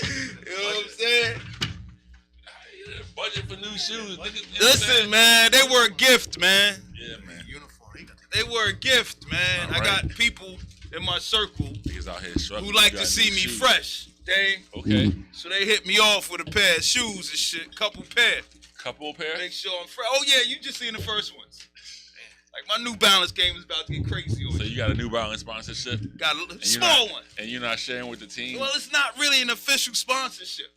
You know what I'm saying? Budget for new shoes. Listen, man, they were a gift, man. Yeah, man. They were a gift, man. All right. I got people in my circle Niggas out here struggling. who like to see me fresh. Okay. So they hit me off with a pair of shoes and shit, couple pair. Couple pair? Make sure I'm fresh. Oh yeah, you just seen the first ones. Like my New Balance game is about to get crazy on So you got a New Balance sponsorship? Got a small one. And you're not sharing with the team? Well, it's not really an official sponsorship.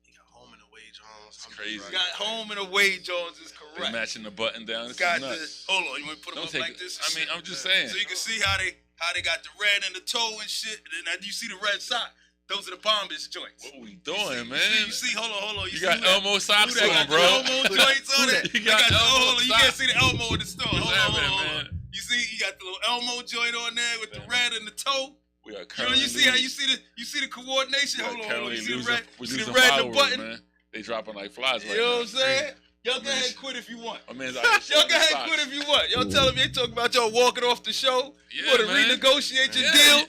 He got home and away Jones. It's crazy. Got home and away Jones is correct. They matching the button down. This Got is nuts. this. Hold on, you want to put them up like this? I mean, I'm just saying. So you can see how they got the red in the toe and shit. And then you see the red sock. Those are the Bombas joints. What we doing, man? You see, hold on. You got Elmo socks on, bro. Elmo joints on it. You got Elmo You can't see the Elmo in the store. Hold man? on. You see, you got the little Elmo joint on there with the red in the toe. We are You know, you see how you see the coordination. Hold on. You see the red. We See the losing red in the followers, button. man. They dropping like flies. You know what I'm saying? Y'all go ahead and quit if you want. My man's out Y'all go ahead and quit if you want. Y'all telling me they talking about y'all walking off the show? Yeah, You want to man. renegotiate your deal?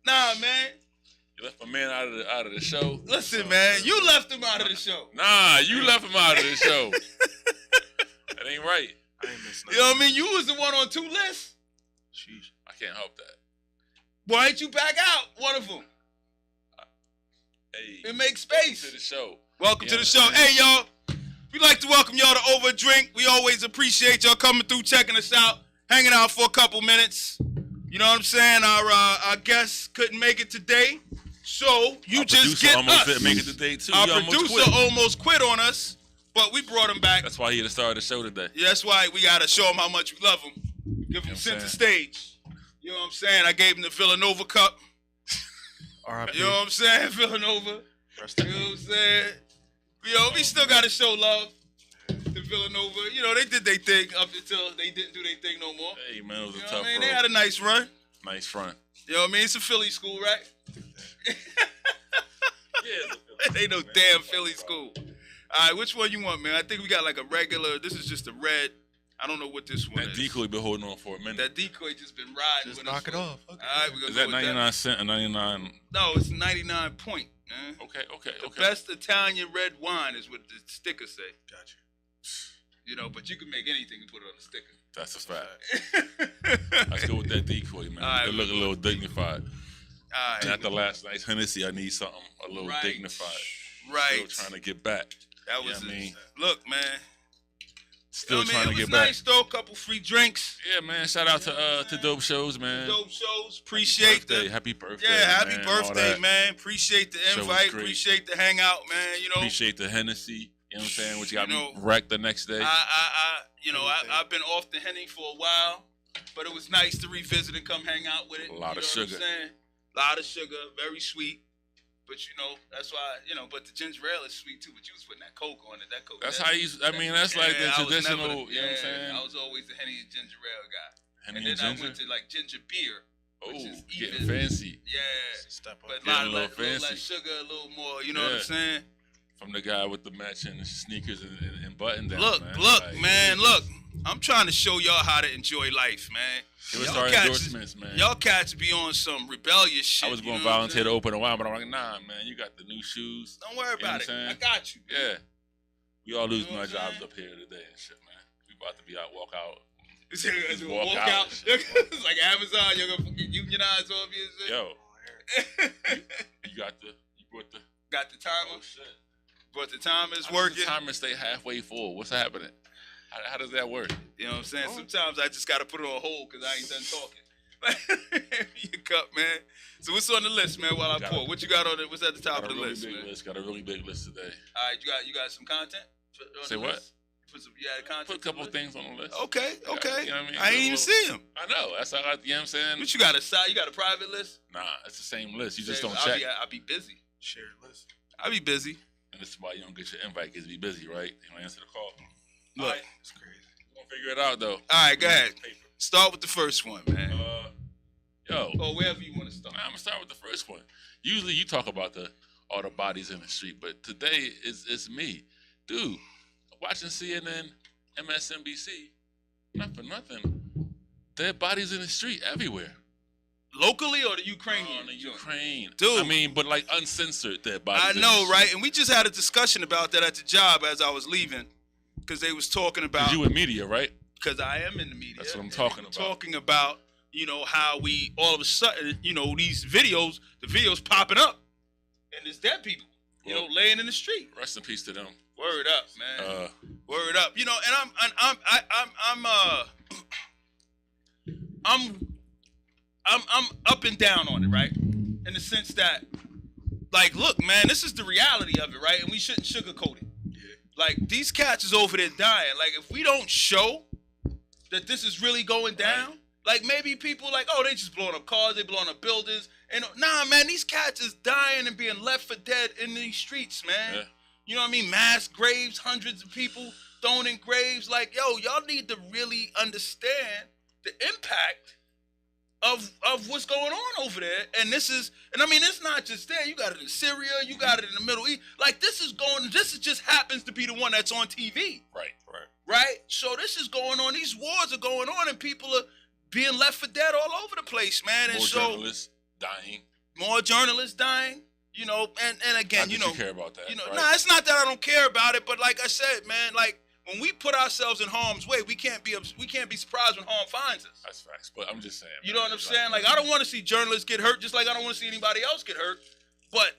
Nah, man. You left my man out of the show. Listen, man, you left him out of the show. Nah, you left him out of the show. That ain't right. I ain't missing You know what I mean? You was the one on 2 lists. Sheesh. I can't help that. Why ain't you back out? One of them. Hey, It makes space. to the show. Welcome to the show. Hey, y'all. We'd like to welcome y'all to Over a Drink. We always appreciate y'all coming through, checking us out, hanging out for a couple minutes. You know what I'm saying? Our guests couldn't make it today, so you Our just producer get almost us. didn't make it today too. Our He almost producer quit. almost quit on us, but we brought him back. That's why he had to start the show today. Yeah, that's why we got to show him how much we love him. Give him center stage. You know what I'm saying? I gave him the Villanova Cup. R.I.P. You know what I'm saying? Villanova. Rest You in know what I'm peace. saying? We still got to show love to Villanova. You know, they did their thing up until they didn't do their thing no more. Hey, man, it was a You know tough what I mean? road. They had a nice run. Nice front. You know what I mean? It's a Philly school, right? Yeah. They no damn Philly school. All right, which one you want, man? I think we got like a regular. This is just a red. I don't know what this one That is. decoy been holding on for a minute. That decoy just been riding Just with knock us. it off. Okay. All right, we're gonna Is go that with 99 cent or 99? No, it's 99 point, man. Okay. The best Italian red wine is what the sticker say. Got you. You know, but you can make anything and put it on the sticker. That's a fact. Let's go with that decoy, man. All right, It look a little dignified. All right. And after last night's Hennessy, I need something a little Right. dignified. Right. Still trying to get back. That was Yeah, I mean, look, man. Still You know what I trying mean? to It get was back. nice though. Couple free drinks. Yeah, man. Shout out to Dope Shows, man. Dope shows. Appreciate birthday. the Happy birthday. Yeah, happy man, all birthday, that. man. Appreciate the Show was invite. great. Appreciate the hangout, man. You know, Appreciate the Hennessy. You know what I'm saying? Which got You know, me wrecked the next day. I've been off the Henny for a while, but it was nice to revisit and come hang out with it. A lot You of know sugar. What I'm saying? A lot of sugar, very sweet. But that's why, but the ginger ale is sweet too. But you was putting that Coke on it. That Coke. That's how you. I mean, that's like the I was never traditional. You know what I'm saying? I was always the Henny and ginger ale guy. Henny And and then I ginger. went to like ginger beer. Oh, which is getting even- fancy Yeah. Step up. But a Getting lot a of little little less fancy. sugar, a little more. You know what I'm Yeah. saying? From the guy with the matching sneakers and button down. Look, man. look, Like, man, look. I'm trying to show y'all how to enjoy life, man. Give us Y'all our cats- endorsements, man. Y'all cats be on some rebellious shit. I was you going know to what I'm volunteer to saying? open a while, but I'm like, nah, man, you got the new shoes. Don't worry You know about what it. I'm saying? I got you. Yeah. We all losing You know our what I'm jobs saying? up here today and shit, man. We about to be out, walk out. It's Just walk walk out. out and shit. It's like Amazon. You're gonna fucking unionize all of you. and shit. Yo, you brought the, Got the timer. oh shit. But the timer's How does working. the timer stay halfway full? What's happening? How does that work? You know what I'm saying? Sometimes I just got to put it on hold because I ain't done talking. Your cup, man. So what's on the list, man, while I Got pour? a- What you got on it? What's at the top Got of a the really list, big man? list. Got a really big list today. All right, you got some content? On Say the what? list? You had content? Put a couple on the list? things on the list. Okay, okay. You know what I mean? I ain't even see him. I know. That's how you know what I'm saying? But you got a side? You got a private list? Nah, it's the same list. You just Say, don't check. I'll be busy. Shared list. I'll be busy. And this is why you don't get your invite because you be busy, right? You don't answer the call. Look. All right. It's crazy. We're going to figure it out, though. All right, go ahead. Paper. Start with the first one, man. Yo. Or wherever you want to start. I'm going to start with the first one. Usually you talk about all the bodies in the street, but today it's me. Dude, watching CNN, MSNBC, not for nothing. Dead bodies in the street everywhere. locally or the Ukrainian? the Ukraine. Dude. I mean, but like uncensored dead bodies. I know, right? And we just had a discussion about that at the job as I was leaving, because they was talking about. You in media, right? Because I am in the media. That's what I'm talking about. Talking about, how we all of a sudden, these videos, the videos popping up, and there's dead people, laying in the street. Rest in peace to them. Word up, man. Word up. And I'm up and down on it, right? In the sense that, like, look, man, this is the reality of it, right? And we shouldn't sugarcoat it. Yeah. Like, these cats is over there dying. Like, if we don't show that this is really going down, right. Like, maybe people like, oh, they just blowing up cars, they blowing up buildings. And nah, man, these cats is dying and being left for dead in these streets, man. Yeah. You know what I mean? Mass graves, hundreds of people thrown in graves. Like, yo, y'all need to really understand the impact of what's going on over there. And it's not just there. You got it in Syria, you got it in the Middle East. Like, this just happens to be the one that's on TV. Right? So this is going on. These wars are going on, and people are being left for dead all over the place, man. And journalists dying. More journalists dying. And again, you care about that. Right? Nah, it's not that I don't care about it, but like I said, man, like when we put ourselves in harm's way, we can't be surprised when harm finds us. That's facts. But I'm just saying. You know what I'm saying? Like, I don't want to see journalists get hurt, just like I don't want to see anybody else get hurt. But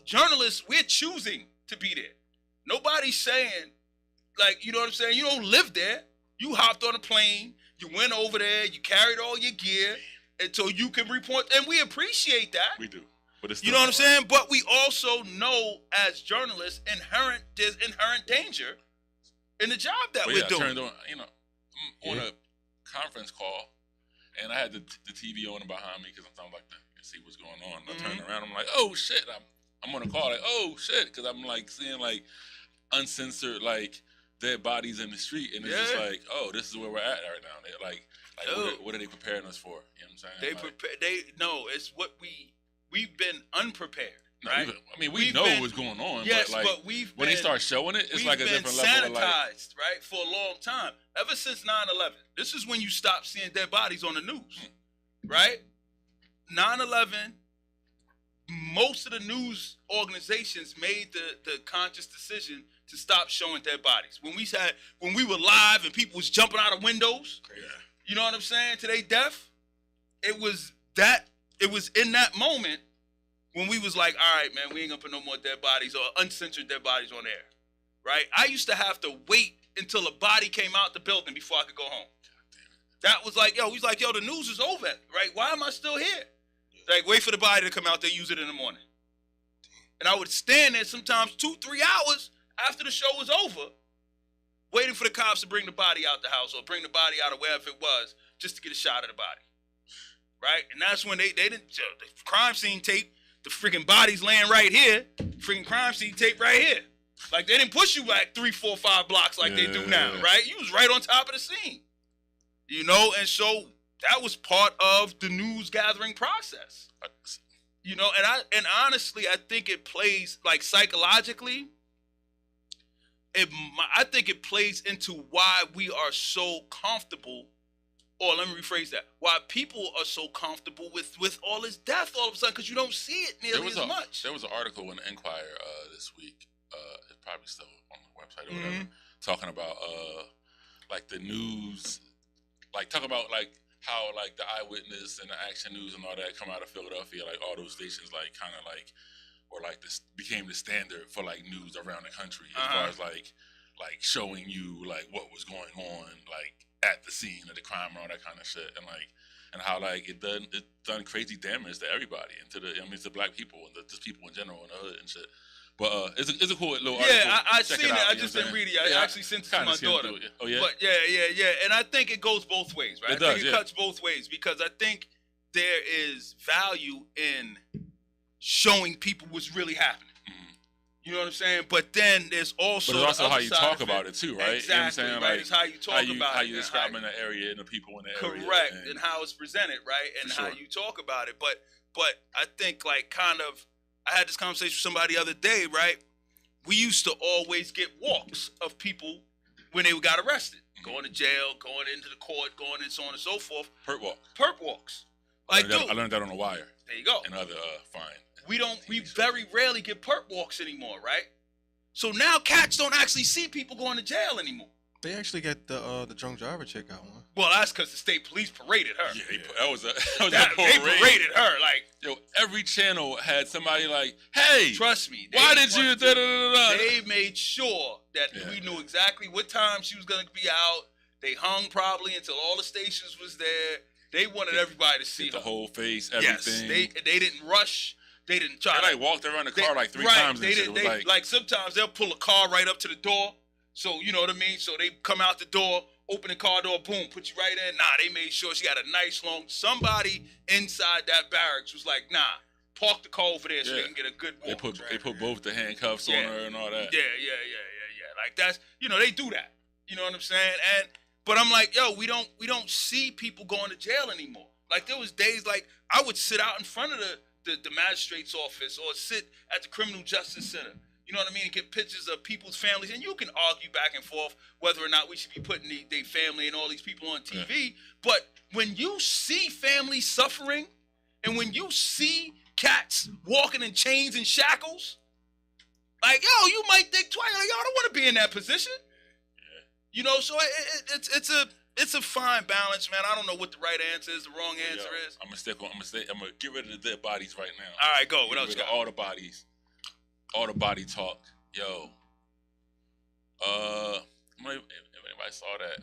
journalists, we're choosing to be there. Nobody's saying, like, you know what I'm saying? You don't live there. You hopped on a plane. You went over there. You carried all your gear until you can report, and we appreciate that. We do. But it's you know what I'm saying? But we also know as journalists, there's inherent danger in the job that we're doing. I turned on, on a conference call, and I had the TV on behind me because I'm trying to see what's going on. And I turned around, I'm like, oh shit! I'm on a call, like, oh shit, because I'm like seeing like uncensored like dead bodies in the street, and it's just like, oh, this is where we're at right now. They're like what are they preparing us for? You know what I'm saying? It's what we've been unprepared. Right? We know what's going on. Yes, but when they start showing it, it's like a different level of like. Sanitized, right, for a long time. Ever since 9/11. This is when you stop seeing dead bodies on the news, right? 9/11. Most of the news organizations made the conscious decision to stop showing dead bodies. When we were live and people was jumping out of windows, you know what I'm saying? To their death, it was in that moment when we was like, all right, man, we ain't gonna put no more dead bodies or uncensored dead bodies on air, right? I used to have to wait until a body came out the building before I could go home. That was like, he's like, the news is over, right? Why am I still here? Like, wait for the body to come out there, use it in the morning. And I would stand there sometimes 2-3 hours after the show was over, waiting for the cops to bring the body out the house or bring the body out of wherever it was just to get a shot of the body. Right? And that's when they didn't, the crime scene tape, the freaking body's laying right here, freaking crime scene tape right here. Like, they didn't push you like 3, 4, 5 blocks like they do now, right? You was right on top of the scene. And so that was part of the news gathering process. And honestly, I think it plays, like, psychologically, I think it plays into why we are so comfortable, or let me rephrase that, why people are so comfortable with all this death all of a sudden, because you don't see it nearly as much. There was an article in Enquirer this week, it's probably still on the website or whatever, talking about like the news, like talking about like how like the Eyewitness and the Action News and all that come out of Philadelphia, like all those stations like kind of like, or like this became the standard for like news around the country as far as like showing you like what was going on like at the scene of the crime and all that kind of shit, and how like it done crazy damage to everybody and to the black people and just people in general in the hood and shit. But it's a cool little article. Yeah, I seen it. I just didn't read it. I actually sent it to my daughter. Oh yeah. But yeah. And I think it goes both ways, right? I think it cuts both ways, because I think there is value in showing people what's really happening. You know what I'm saying? But then there's also but it's also how you talk about it too, right? Exactly, you know what I'm saying? Right? Like, it's how you talk about it. How you describe in the area and the people in the area. Correct, and how it's presented, right? And how you talk about it. But I think like kind of, I had this conversation with somebody the other day, right? We used to always get walks of people when they got arrested. Going to jail, going into the court, going and so on and so forth. Perp walk. Perp walks. Like, I learned that on The Wire there you go. and other fine. We very rarely get perp walks anymore, right? So now cats don't actually see people going to jail anymore. They actually got the drunk driver chick out one. Well, that's because the state police paraded her. Yeah, that was a parade. They paraded her. Like, yo, every channel had somebody like, hey, trust me. why did you? They made sure that we knew exactly what time she was going to be out. They hung probably until all the stations was there. They wanted everybody to see the her. whole face, everything. Yes, they didn't rush. They didn't try. They like walked around the car like three times. They didn't. Like sometimes they'll pull a car right up to the door. So you know what I mean. So they come out the door, open the car door, boom, put you right in. Nah, they made sure she got a nice long. Somebody inside that barracks was like, nah, park the car over there so they can get a good walk. They put both the handcuffs on her and all that. Yeah. Like that's they do that. You know what I'm saying? But I'm like, yo, we don't see people going to jail anymore. Like there was days like I would sit out in front of the magistrate's office or sit at the criminal justice center. You know what I mean? And get pictures of people's families. And you can argue back and forth whether or not we should be putting their family and all these people on TV. Yeah. But when you see families suffering and when you see cats walking in chains and shackles, like, yo, you might think twice. Like, yo, I don't want to be in that position. Yeah. You know, so it's a fine balance, man. I don't know what the right answer is, the wrong answer is. I'm gonna get rid of the dead bodies right now. All right, go. What else you got? All the bodies. All the body talk. Yo. If anybody saw that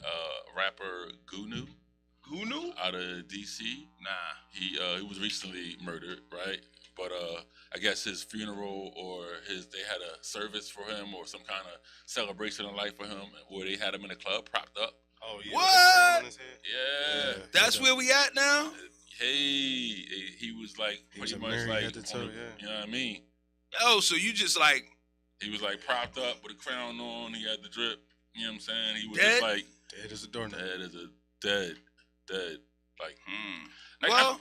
rapper Gunu out of DC. Nah. He was recently murdered, right? But I guess his funeral or they had a service for him or some kind of celebration of life for him where they had him in a club propped up. Oh yeah. What? On his head? Yeah. That's where we at now? Hey, he was like pretty much like you know what I mean? Oh, so you just like... He was like propped up with a crown on. He had the drip. You know what I'm saying? He was dead? just like... Dead as a doornail. Dead as a dead. Like, well...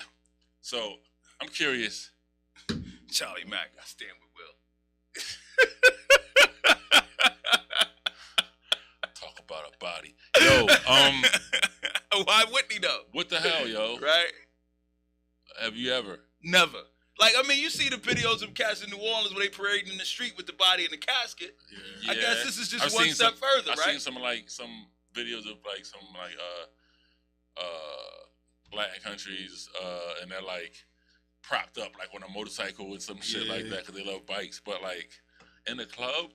So, I'm curious. Charlie Mack, I stand with Will. Talk about a body. Yo, Why wouldn't he though? What the hell, yo? Right? Have you ever? Never. Like, I mean, you see the videos of cats in New Orleans where they parading in the street with the body in the casket. Yeah. I guess this is just one step further, right? I've seen some videos of like some Latin countries, and they're like propped up like on a motorcycle with some shit like that because they love bikes. But like in the club,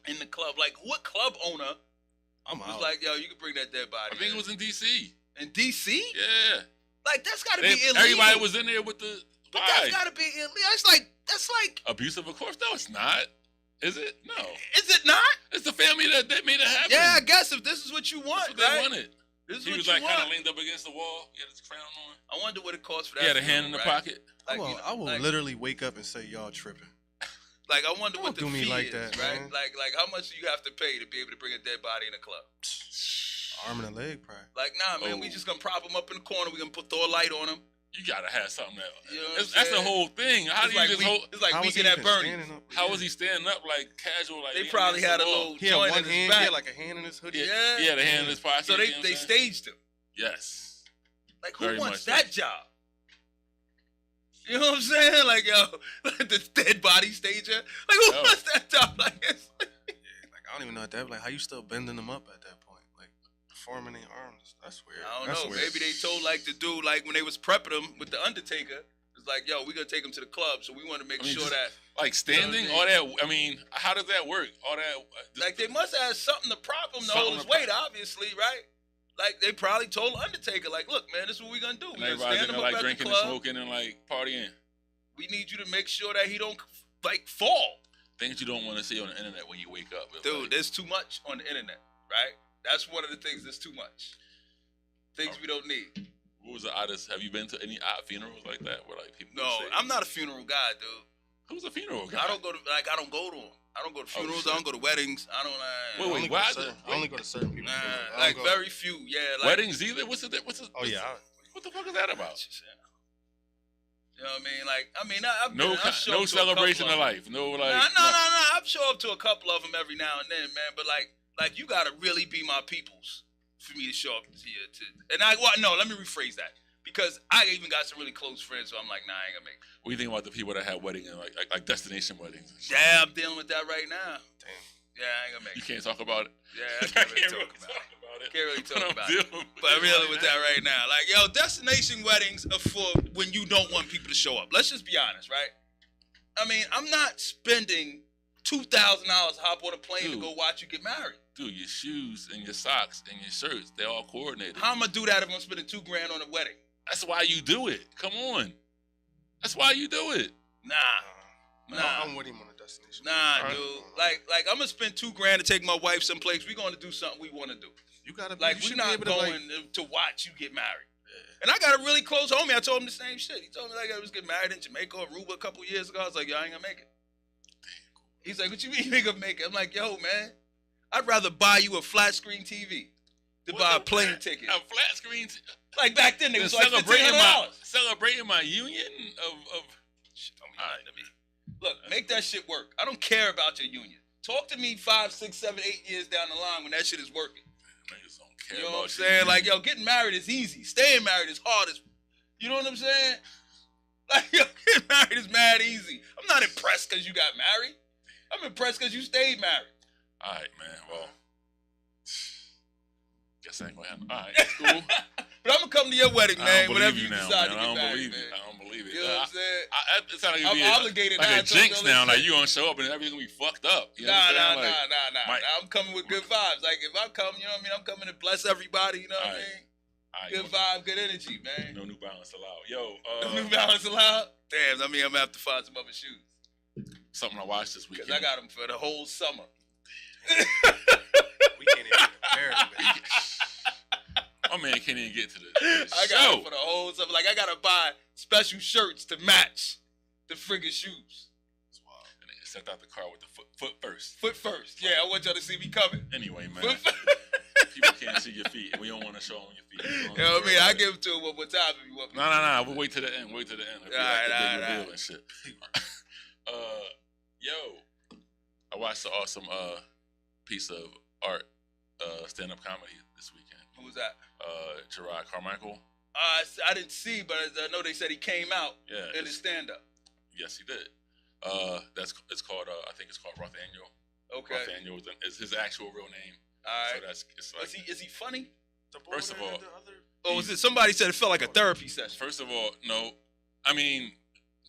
like what club owner? Was like, yo, you can bring that dead body. I think it was in DC. In DC? Yeah. Like that's got to be illegal. Everybody was in there with the. But that's got to be illegal. That's like abusive. Of course, no, it's not. Is it? No. Is it not? It's the family that made it happen. Yeah, I guess if this is what you want, that's what they wanted. This is he what was you like want. kind of leaned up against the wall. He had his crown on. I wonder what it costs for that. He had a hand in the pocket. Like, I will literally wake up and say, y'all tripping. Like, I wonder what the fee is, like that, right? Man. Like how much do you have to pay to be able to bring a dead body in a club? Arm and a leg, probably. Like, nah, man, we just gonna prop him up in the corner. We gonna throw a light on him. You gotta have something that. You know that's the whole thing. How do you just hold? It's like weekend at Bernie's. How was he standing up like casual? Like they probably had a little he had joint one in his hand, back. He had like a hand in his hoodie. Yeah, he had a hand in his pocket. So they staged him. Yes. Like who wants that job? You know what I'm saying? Like yo, like the dead body stager. Like who wants that job? Like I don't even know what that. Like how you still bending them up at that point? Like forming their arms. That's weird. I don't know. Maybe they told like the dude like when they was prepping him with the Undertaker. It's like yo, we gonna take him to the club, so we want to make sure that like standing all that. I mean, how does that work? All that like they must have something to prop him to hold his weight, obviously, right? Like they probably told Undertaker, like, look, man, this is what we gonna do. We gonna stand him up like at drinking the club. and smoking and like partying. We need you to make sure that he don't like fall. Things you don't want to see on the internet when you wake up. Dude, there's too much on the internet, right? That's one of the things that's too much. Things we don't need. What was the oddest? Have you been to any odd funerals like that where like people? No, I'm not a funeral guy, dude. Who's a funeral guy? I don't go to them. I don't go to funerals. I don't go to weddings. I don't. Wait, why? I only go to certain people. Nah, like very few. Yeah, like weddings either. What's the? Oh yeah. What the fuck is that about? You know what I mean? Like, no celebration of life. No, like. No. I show up to a couple of them every now and then, man. But like you gotta really be my peoples for me to show up here. Let me rephrase that. because I even got some really close friends, so I'm like, nah, I ain't gonna make it. What do you think about the people that have weddings and like destination weddings? And shit? Yeah, I'm dealing with that right now. Damn. Yeah, I ain't gonna make You it. can't talk about it. Yeah, I can't really talk about it. Can't really talk I'm about it. dealing with But I'm it dealing right with now. that right now. Like, yo, destination weddings are for when you don't want people to show up. Let's just be honest, right? I mean, I'm not spending $2,000 to hop on a plane to Dude. go watch you get married. Dude, your shoes and your socks and your shirts, they're all coordinated. How am I do that if I'm spending $2,000 on a wedding? That's why you do it. Come on. That's why you do it. Nah. I'm with him on a destination. Nah, Alright. dude. Like I'm gonna spend $2,000 to take my wife someplace. We're gonna do something we want to do. You gotta be, Like you we're should not be able to, going like, to watch you get married. And I got a really close homie. I told him the same shit. He told me like I was getting married in Jamaica or Aruba a couple years ago. I was like, yo, I ain't gonna make it. He's like, what you mean you ain't gonna make it? I'm like, yo, man, I'd rather buy you a flat screen TV than buy a plane ticket. A flat screen. Like back then, it was like celebrating $1,500. celebrating my union of. Shit, don't mean nothing to me. Look, make that shit work. I don't care about your union. Talk to me 5, 6, 7, 8 years down the line when that shit is working. Niggas don't care You know about what I'm saying? Like, yo, getting married is easy. Staying married is hard as. You know what I'm saying? Like, yo, getting married is mad easy. I'm not impressed because you got married. I'm impressed because you stayed married. All right, man. Well, guess I ain't gonna happen. All right, that's cool. But I'm gonna come to your wedding, I man. don't Whenever believe you you now, decide man. to I get don't married, believe man. it. I don't believe it. You know what I'm saying? It sounds like I'm you'd be obligated like now a to jinx tell now. this Like shit. you gonna show up and everything gonna be fucked up. You know Nah, what I'm saying? nah. Mike- I'm coming with good vibes. Like if I come, you know what I mean? I'm coming to bless everybody. You know what I Alright. mean? All right, Good vibe, good energy, man. no New Balance allowed. Yo, No New Balance allowed? Damn, I mean I'm gonna have to find some other shoes something I watched this because weekend. I got them for the whole summer. we can't even compare it, man. My man can't even get to the I got show. them for the whole summer. Like I gotta buy special shirts to match the friggin' shoes. It's wild. And they stepped out the car with the foot first. Foot first. Yeah, I want y'all to see me coming. Anyway, man, Foot first. people can't see your feet. We don't want to show them your feet. You know what I mean? I give it to him one more time if you want me. No. We'll wait to the end. Wait to the end. It'll be like the big Alright. reveal and shit. Yo, I watched an awesome piece of art, stand-up comedy this weekend. Who was that? Jerrod Carmichael. I didn't see, but I know they said he came out Yeah. in his stand-up. Yes, he did. It's called. I think it's called Rothaniel. Okay. Rothaniel is his actual real name. All So right. it's like. Is he funny? The First of boy all- and the other. Oh, was it somebody said it felt like a therapy session? First of all, no. I mean,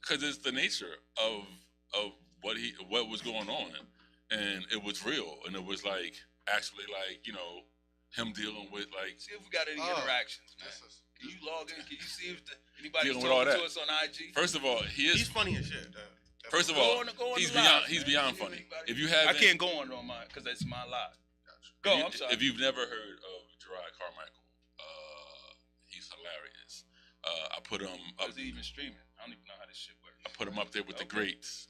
because it's the nature of what was going on, and it was real, and it was like actually like him dealing with like See if we got any Oh. interactions, man. This is- Can you log in? Can you see if anybody's Dealing with all talking that. to us on IG? First of all, He's funny as shit. That First of Go all, on he's the beyond live, he's man. beyond See if funny. anybody- If you I haven't, can't go on mine because it's my live. Go. I'm sorry. If you've never heard of Jerrod Carmichael, he's hilarious. I put him up. Was he even streaming? I don't even know how this shit works. I put him up there with the Okay. greats.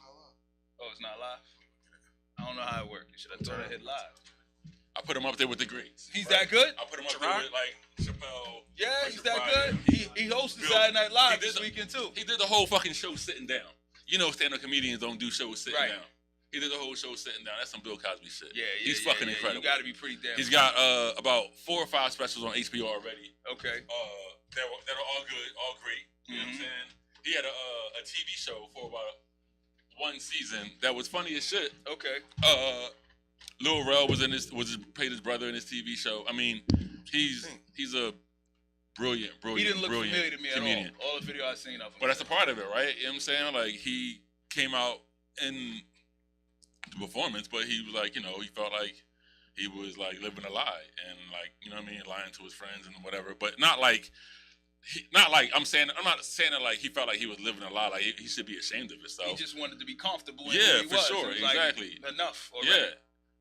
Oh, it's not live? I don't know how it works. Should I throw that hit live? I put him up there with the greats. He's that good? I put him up Jerrod? there with like Chappelle. Yeah, Richard he's that Pryor. good. He hosted Bill- Saturday Night Live he did this the- weekend too. He did the whole fucking show sitting down. You know, stand-up comedians don't do shows sitting Right. down. He did the whole show sitting down. That's some Bill Cosby shit. Yeah, He's fucking incredible. You got to be pretty damn. He's got about 4 or 5 specials on HBO already. Okay. That are all good, all great. You know what I'm Mhm. saying? He had a TV show for about 1 season that was funny as shit. Okay. Lil Rel played his brother in his TV show. I mean, he's a brilliant He didn't look brilliant familiar to me comedian. at all. All the video I've seen of him. But that's a part of it, right? You know what I'm saying? Like, he came out in the performance, but he was like, he felt like he was like living a lie and like, you know what I mean, lying to his friends and whatever. But not like I'm not saying that like he felt like he was living a lie. Like he should be ashamed of himself. He just wanted to be comfortable. In Yeah, who he for was. sure, It was like, exactly. enough already. Yeah,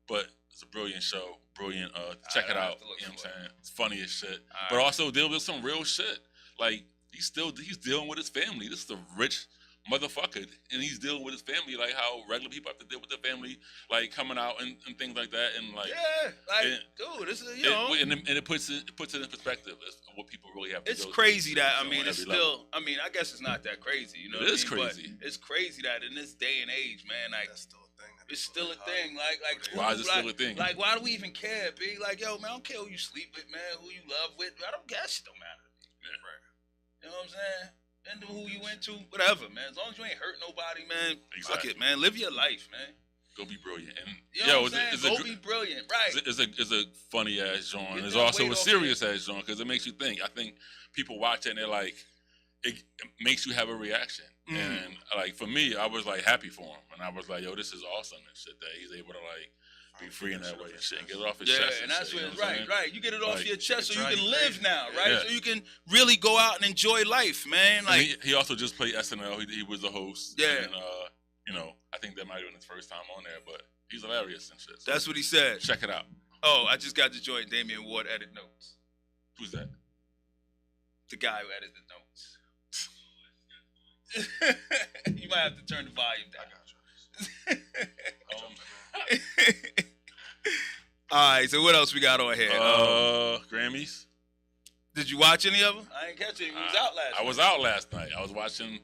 but it's a brilliant show. Brilliant. Check it I'll have out. to look You know what for I'm saying? It's funny as shit. All But right. also dealing with some real shit. Like he's dealing with his family. This is a rich motherfucker, and he's dealing with his family like how regular people have to deal with their family, like coming out and things like that, and like Yeah, like, it- dude, this is and it puts it in perspective as to what people really have to It's go crazy through, that on it's every level. still. I mean, I guess it's not that crazy. You know, It what I is mean? But crazy. it's crazy that in this day and age, man, like That's still a thing. that it's people still a hide. thing. Like Why is it like, still a thing? Like, why do we even care, B? Like, yo, man, I don't care who you sleep with, man, who you love with. I don't care. That shit don't matter. Yeah. Right. You know what I'm saying? Into who you into, whatever, man. As long as you ain't hurt nobody, man. Fuck it, man. Live your life, man. Go be brilliant. And you know what I'm saying? Go be brilliant, right? It's a funny ass joint. It's also a serious ass joint because it makes you think. I think people watch it and they're like, it makes you have a reaction. And like for me, I was like happy for him, and I was like, yo, this is awesome and shit that he's able to like be free in that way and shit and get it off his chest. Yeah, and that's shit, what it's right. You get it off like, your chest so you can live now, right? Yeah. So you can really go out and enjoy life, man. Like he also just played SNL. He was the host. Yeah. And you know, I think that might have been his first time on there, but he's hilarious and shit. So that's what he said. Check it out. Oh, I just got to join Damian Ward edit notes. Who's that? The guy who edited the notes. You might have to turn the volume down. I got you. All right, so what else we got on here? Grammys. Did you watch any of them? I ain't catch it. He was out last night. I was out last night. I was watching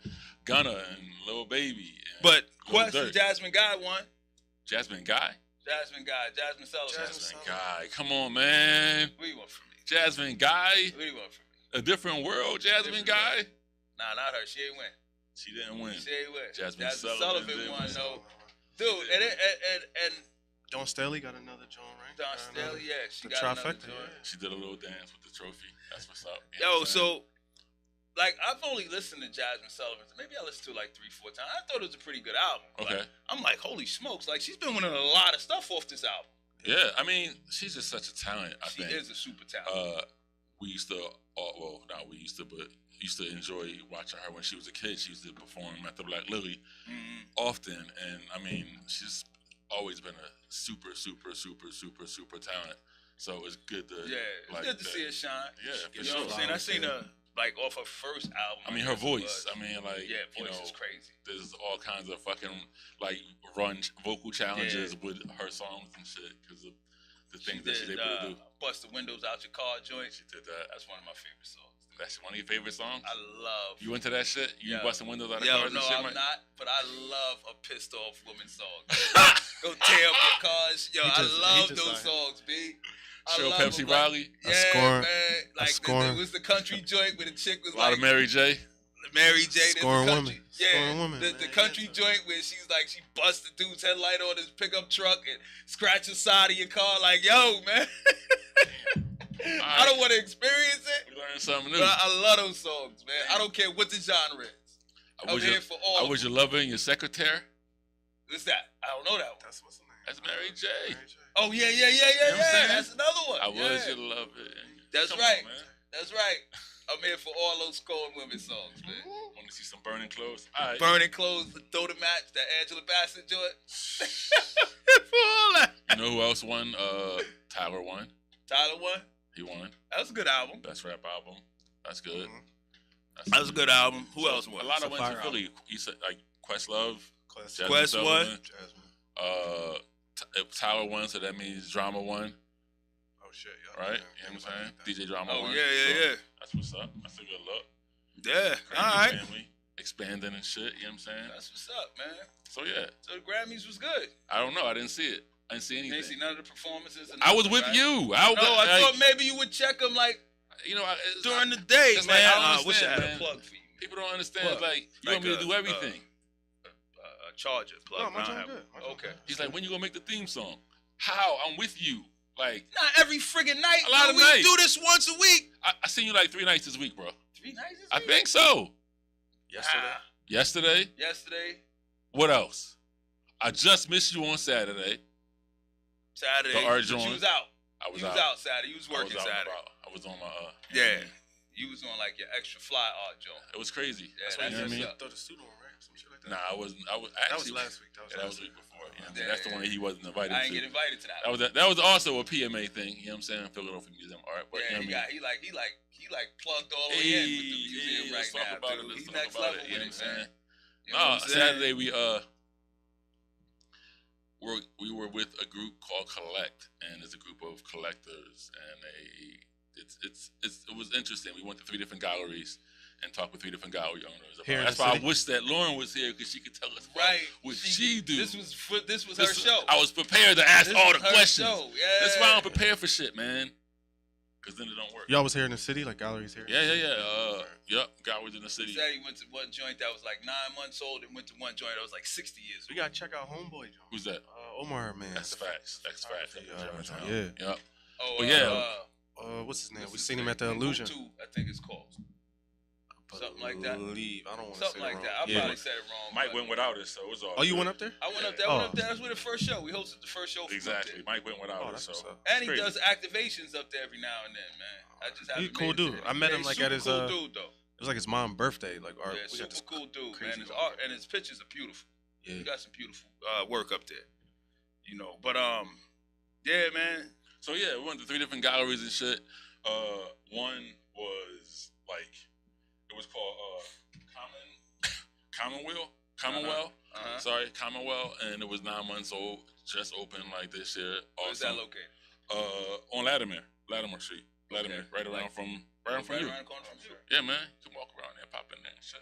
Gunna and Lil Baby. And but Lil question, Durk. Jasmine Guy won. Jasmine Guy? Jasmine Sullivan. Jasmine Guy. Come on, man. What do you want from me? Jasmine Guy. What do you want from me? A different world, Jasmine Guy. Nah, not her. She ain't win. She didn't win. She ain't win. Jasmine Sullivan won, though. Dude, and Dawn Staley got another joint, right? Dawn Staley, yeah, she the got trifecta, another joint. She did a little dance with the trophy. That's what's up. Yo, so, like, I've only listened to Jasmine Sullivan. Maybe I listened to it like 3-4 times. I thought it was a pretty good album. Okay. Like, I'm like, holy smokes. Like, she's been winning a lot of stuff off this album. Yeah, I mean, she's just such a talent, I think. She is a super talent. We used to, well, not we used to, but used to enjoy watching her when she was a kid. She used to perform at the Black Lily often. And, I mean, she's always been a super talent. So it's good to it's good to see her shine. Yeah, for you know what I'm saying? I seen her like off her first album. I mean, her voice. I mean, like voice is crazy. There's all kinds of fucking like vocal challenges with her songs and shit because of the things that she's able to do. Bust the windows out your car joint. She did that. That's one of my favorite songs. That's one of your favorite songs? I love. You into that shit? You busting windows out of No, cars and shit? I'm not. But I love a pissed off woman song. Go tear up your cars. Yo, I love those songs, B. Show Pepsi Riley. Yeah, man. Like, it was the country joint where the chick was a lot of Mary J. Mary J. Scoring women. Yeah, the country joint where she's like, she busts the dude's headlight on his pickup truck and scratch the side of your car. Like, yo, man. I don't want to experience it. We learned something new. But I love those songs, man. I don't care what the genre is. I'm here for all. I was your lover and your secretary. What's that? I don't know that one. That's what's the name. That's Mary J. Oh, yeah. You know That's another one. I was your lover. That's right. That's right. I'm here for all those scoring women songs, man. Want to see some burning clothes? All right. Burning clothes, throw the match, that Angela Bassett joint. For all that. You know who else won? Tyler won. Tyler won? He won. That was a good album. Best rap album. That's good. That was a good album. Who else won? A lot of wins in Philly. You said like Questlove. Quest won. Tyler won, so that means Drama won. Oh shit, yeah. Right? You know what I'm saying? DJ Drama won. Yeah. That's what's up. That's a good look. Yeah. All right. Family expanding and shit. You know what I'm saying? That's what's up, man. So yeah. So the Grammys was good. I don't know. I didn't see it. I didn't see anything. You didn't see none of the performances. I was with you. I thought maybe you would check them like during the day, man. I wish I had a plug for you. People don't understand. It's like you want me to do everything. A charger plug. No, my joint good. Okay. He's like, when you gonna make the theme song? How? I'm with you. Like not every friggin' night. A lot of we nights. Do this once a week. I seen you like 3 nights this week, bro. 3 nights this week? I think so. Yesterday. Yesterday. What else? I just missed you on Saturday. The art joint. You was out. I was out Saturday. You was working Saturday. I was on my You was on like your extra fly art joint. It was crazy. Yeah, that's what you know what I mean. Throw the suit on, right? Some shit like that. Nah, I wasn't. That was last week. That was the week before. You know that's the one that he wasn't invited to. I didn't get invited to that. That was also a PMA thing. You know what I'm saying? Philadelphia Museum Art. But, yeah, you know he plugged all the way in with the museum right now. He's next level with it, man. No, Saturday we were with a group called Collect, and it's a group of collectors, and it was interesting. We went to 3 different galleries and talked with 3 different gallery owners. That's why I wish that Lauren was here because she could tell us what she do. This was her show. I was prepared to ask all the questions. Show. Yeah. That's why I'm prepared for shit, man. because then it don't work. Y'all was here in the city, like galleries here? Yeah. Yep, galleries in the He city. said he went to one joint that was like 9 months old and went to one joint that was like 60 years We old. gotta check out Homeboy Jones. Who's that? Omar, man. That's facts. That's facts. Yeah. Yep. Oh, But yeah. What's his name? We seen him at the Illusion. I think it's called. Something like that. I don't want to say Something like wrong. that. I probably said it wrong. Mike but went without us, so it was all. Oh, you good. went up there? I went up there. That's where the first show. We hosted the first show. Exactly. Mike went without Oh, us, that's so. what's up. And he Crazy. does activations up there every now and then, man. I just He's haven't a cool made it dude. to I met him he's like super at his cool dude though. It was like his mom's birthday. Like, Yeah, we got super this cool dude, crazy man. His logo. art and his pictures are beautiful. Yeah. He got some beautiful work up there, you know. But yeah, man. So yeah, we went to 3 different galleries and shit. One was like, it was called Commonwealth. Sorry, Commonwealth, and it was 9 months old. Just opened like this year. Where's that located? On Latimer Street. Latimer, right around from you. Around the corner from you. Yeah, man. You can walk around there, pop in there and shit.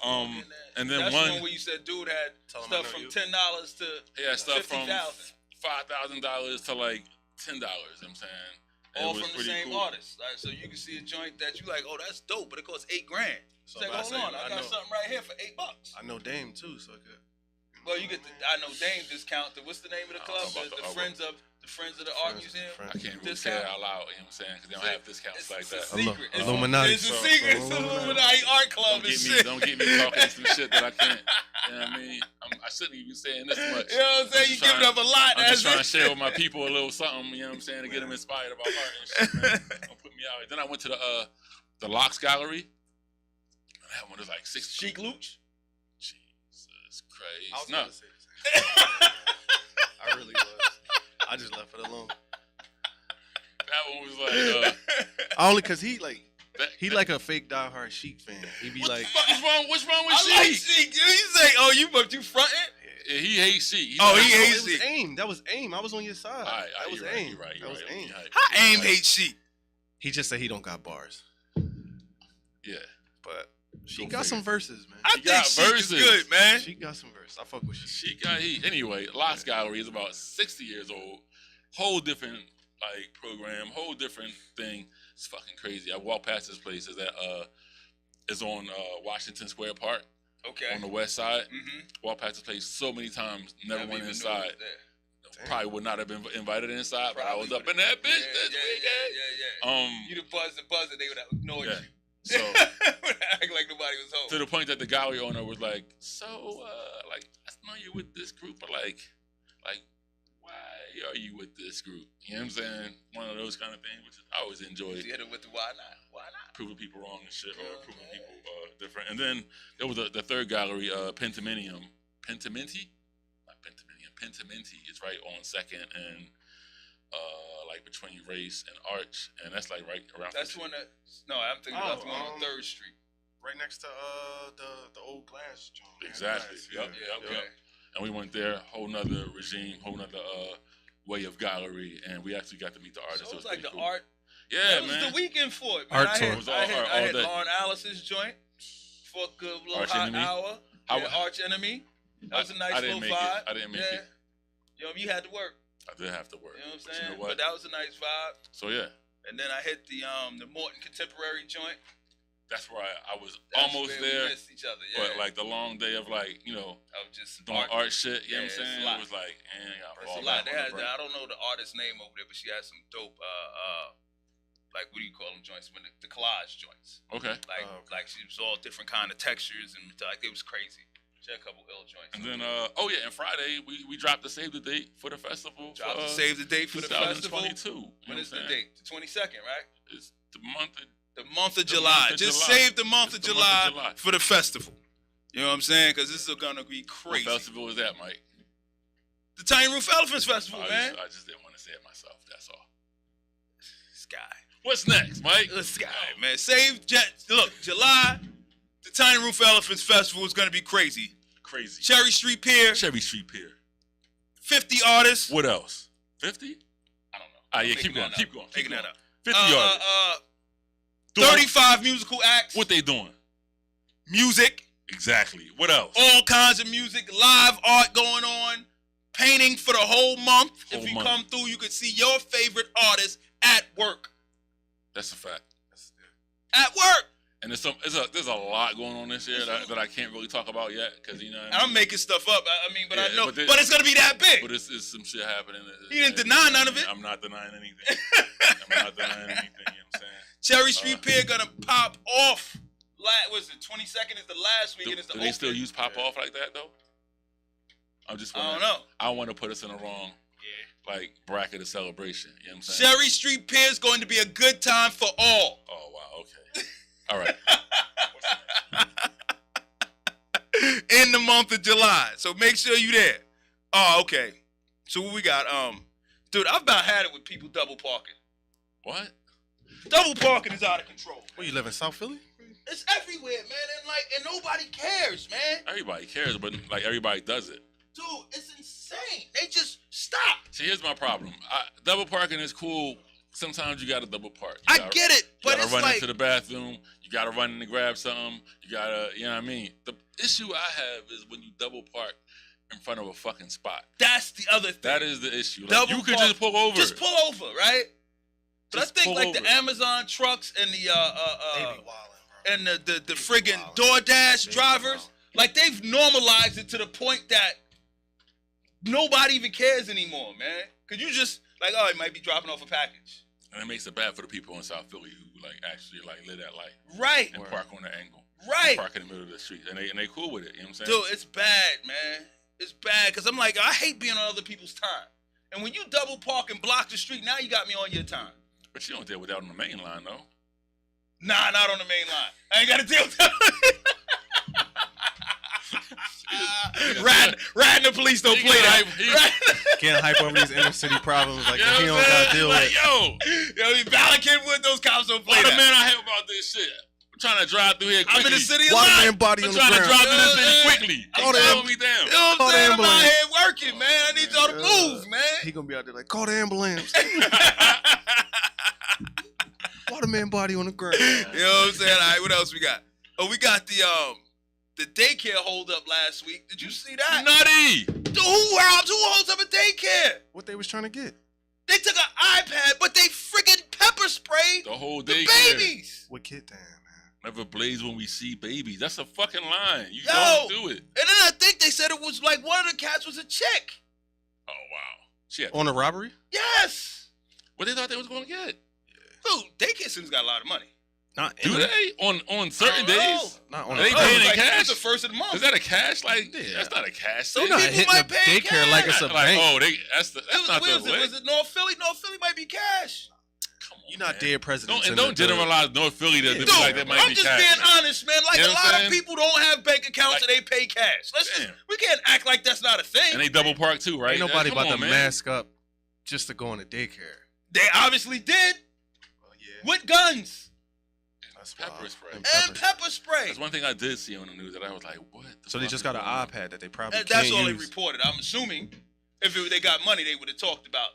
And and then that's one the one where you said dude had Tell him I stuff know from you. $10 to he had stuff from $50,000. $5,000 to like $10. You know what I'm saying? And All it was from the pretty same cool. artist. Like, so you can see a joint that you like, oh, that's dope, but it costs $8 grand. It's So like, if I hold say, on, I got know- something right here for $8. I know Dame too, so I could. Well, you get the I know Dame discount. What's the name of the I club? don't know about The Friends of the Art Museum. I can't really say it out loud, you know what I'm saying? Because they don't have discounts like that. It's a secret. It's Illuminati. It's a secret. It's Illuminati Art Club and shit. Don't get me talking some shit that I can't. You know what I mean? I shouldn't even be saying this much. You know what I'm saying? You giving up a lot. I'm just That's trying to it. share with my people a little something, you know what I'm saying, to get them inspired about art and shit, man. Don't put me out. Then I went to the Locks Gallery. That one was like 6 Chic Luch. Jesus Christ. I was No. gonna say the same thing. I really was. I just left it alone. That one was like Only cause he like that, like a fake diehard Chic fan. He be like, what's wrong with I like Sheik? Chic. You say, oh, you fronting? Yeah, he hates Sheik. Oh, he "No, hates it was Chic. AIM. That was AIM. I was on your side. That was AIM. You're right. That was AIM. How AIM hate Chic? He just said he don't got bars, Yeah. but she Go got figure. some verses, man. I He got think Chic is verses. good, man. She got some verses. I fuck with Chic. She got heat. Anyway, Locks Gallery is about 60 years old. Whole different like program, whole different thing. It's fucking crazy. I walked past this place. It's on Washington Square Park Okay. on the west side. Mm-hmm. Walked past this place so many times, never went inside. Damn. Probably would not have been invited inside, but I was Probably up in that bitch this weekend. Yeah. You the buzzer, they would have ignored Yeah. you. So Act like nobody was home. to the point that the gallery owner was like, "So, like, I know you're with this group, but like, why are you with this group?" You know what I'm saying? One of those kind of things, which I always enjoy. You hit it with the why not? Why not? Proving people wrong and shit, or proving people different. And then there was the third gallery, Pentimenti. It's right on Second and like between Race and Arch, and that's like right around. That's the one that. No, I'm thinking about the one on 3rd Street. Right next to the old glass joint. man. Exactly. Glass, Yep. Yeah, okay. And we went there, whole nother regime, whole nother way of gallery, and we actually got to meet the artists. So it was pretty like the cool. art. Yeah, That was man. the weekend for it, man. Art tour. It was all I art, all had day. Lauren Alice's joint for a good little Arch hot Enemy. hour. How- Yeah, Arch Enemy. That was a nice I didn't little make vibe. it. I didn't make yeah. it. You know, you had to work. I did have to work. You know what I'm But saying? you know what? But that was a nice vibe. So yeah, And then I hit the Morton Contemporary joint. that's where I was That's almost where there. We missed each other. Yeah. But like the long day of like, you know, of just doing art shit, you know what I'm Yeah, it's a saying? lot. It was like, and I It's fall a lot. back They on had, the break. I don't know the artist's name over there, but she had some dope like what do you call them joints? When the collage joints. Okay. Like Oh, okay. like she was all different kind of textures and like it was crazy. She had a couple ill joints. And then and Friday we dropped the save the date for the festival. Dropped for, to save the date for the festival. 2022. When is the date? The 22nd, right? It's the month of The month of The July. month of Just July. save the month It's of the month July, of July. for the festival. You know what I'm saying? Because this is gonna be what crazy. festival is that, Mike? The Tiny Roof Elephants Festival, I man. just didn't want to say it myself. That's all. Sky. What's next, Mike? The Sky, man. Look, July, the Tiny Roof Elephants Festival is gonna be crazy. Crazy. Cherry Street Pier, Cherry Street Pier. 50 artists. What else? 50? I don't know. Ah, yeah, I'm keep making going, that keep up. going, keep Making going. that up. 50 artists. Doing 35 musical acts. what they doing? Music. Exactly. What else? All kinds of music. Live art going on. Painting for the whole month. Whole If you month. come through, you can see your favorite artist at work. That's a fact. At work. And there's a lot going on this year that I can't really talk about yet because you know. What I mean? I'm making stuff up. I mean, but Yeah, I know. but But it's gonna be that big. But it's some shit happening. He didn't deny none of it. I'm not denying anything. I'm not denying anything. You know what I'm saying? Cherry Street Pier gonna pop off. Was it 22nd is the last week and it's the Do they still use pop off like that though? I don't know. I want to put us in the wrong bracket of celebration. You know what I'm saying? Cherry Street Pier is going to be a good time for all. Oh wow, okay. All right. In the month of July. So make sure you there. Oh, okay. So what we got? Dude, I've about had it with people double parking. What? Double parking is out of control. Where you live in South Philly? It's everywhere, man, and nobody cares, man. Everybody cares, but everybody does it. Dude, it's insane. They just stop. See, here's my problem. Double parking is cool. Sometimes you gotta double park. I get it, but you it's gotta run like into the bathroom. You gotta run in to grab something. You gotta, you know what I mean? The issue I have is when you double park in front of a fucking spot. that's the other thing. That is the issue. Double You could park- just pull over. Just pull over, right? But Just I think pull like over. the Amazon trucks and They be the wildin', bro. and the friggin' DoorDash drivers, like they've normalized it to the point that nobody even cares anymore, man. Cause you just like, oh, it might be dropping off a package. And it makes it bad for the people in South Philly who actually live that life Right. and park on the angle. Right. Park in the middle of the street. And they cool with it. You know what I'm saying? Dude, it's bad, man. It's bad. Cause I'm like, I hate being on other people's time. And when you double park and block the street, now you got me on your time. But you don't deal with that on the main line, though. Nah, not on the main line. I ain't got to deal with that. Riding the police don't play that. Can't hype over these inner city problems like You know he what I'm don't saying? gotta deal Like, with. yo, Yo, Ballykin Wood, those cops don't play what the that. man I hate about this shit? I'm trying to drive through here quickly. I'm in the city a Water lot. man body I'm on the trying to ground. drive through this Yeah, thing man. quickly. Call They the slow me down. You know what Call I'm the saying? I'm out ambulance. here working, man. I need y'all to move, man. He gonna be out there like, call the ambulance. Water man body on the ground. You know what I'm saying? All right, what else we got? Oh, we got the daycare hold up last week. Did you see that? Nutty. Dude, who holds up a daycare? What they was trying to get? They took an iPad, but they freaking pepper sprayed The whole the day. babies. What kid damn, man? Never blaze when we see babies. That's a fucking line. You Yo. don't do it. And then I think they said it was like one of the cats was a chick. Oh, wow. Shit. On a robbery? Yes. What they thought they was going to get? Dude, daycare centers got a lot of money. Not Do they? On certain I don't know. days? Not on Are they a paying in like, cash? It's the first of the month. Is that a cash? Like, Yeah. that's not a cash They're thing. not people hitting might the pay daycare like it's a Like, bank. oh, that's not Where the is it? Was it North Philly? North Philly might be cash. Come on, You're not man. dead presidents. Don't generalize North Philly to Dude, be like that might I'm be just cash. being honest, man. Like You know a what lot I'm of saying? people don't have bank accounts Like- and they pay cash. Damn. We can't act like that's not a thing. And they double park too, right? Ain't nobody Come about on, to man. mask up just to go into daycare. They obviously did Well, yeah. with guns That's Pepper wild. spray. And and pepper spray. That's one thing I did see on the news that I was like, what? So they just got an iPad that they probably And that's can't all they use. reported. I'm assuming if they got money, they would have talked about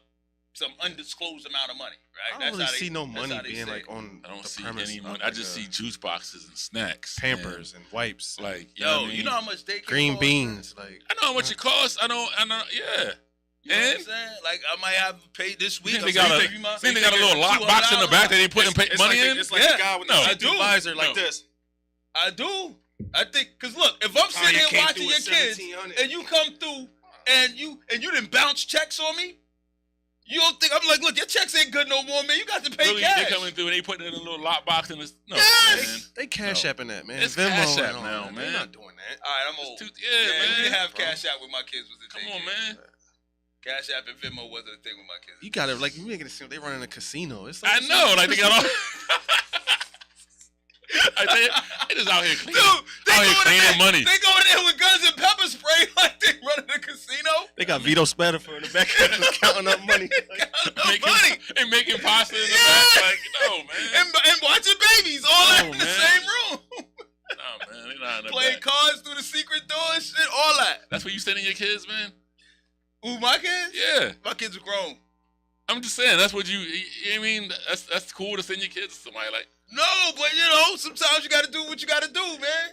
some undisclosed amount of money, right? I don't really how they- see no that's money how they being say like it. on I don't the see premise any of, money. I like, just a see juice boxes and snacks. Pampers and wipes, And, like, you Yo, know what I mean? you know how much daycare green costs? beans, like I know how much it costs. I know, yeah. You know what I'm And saying? Like I might have to pay this week. think they I'm got saying, a- give you my- think they got a little lock box in the back that they put it's money like in? It's like Yeah. a guy with No. the I do. visor like No. this. I do. I think, cause look, if I'm sitting here watching your kids and you come through and you didn't bounce checks on me, you don't think I'm like, look, your checks ain't good no more, man. You got to pay Really, cash. they coming through and they put it in a little lock box in this. No, Yes! man. They cash No. apping that, man. It's Venmo Cash and App all now, that. man. They're not doing that. All right, I'm old. Yeah, We man. didn't have bro. Cash App with my kids was the Come thing. on, man. Cash App and Venmo wasn't a thing with my kids. You gotta like you making it seem they running a casino. It's I like, know, like they got all. They just out here Dude, cleaning. they Out go here in cleaning there, money. They go in there with guns and pepper spray like they running a casino. they got Vito Spatafor in the back just counting up money. Like, Money. And making pasta in the Yeah. back. Like, no, man. And watching babies all that No, in the man. same room. No, man. They not in the Playing back. cards through the secret door and shit, all that. That's where you sending your kids, man? Ooh, my kids? Yeah. My kids are grown. I'm just saying, that's what you I mean, that's cool to send your kids to somebody like, No, but you know, sometimes you gotta do what you gotta do, man.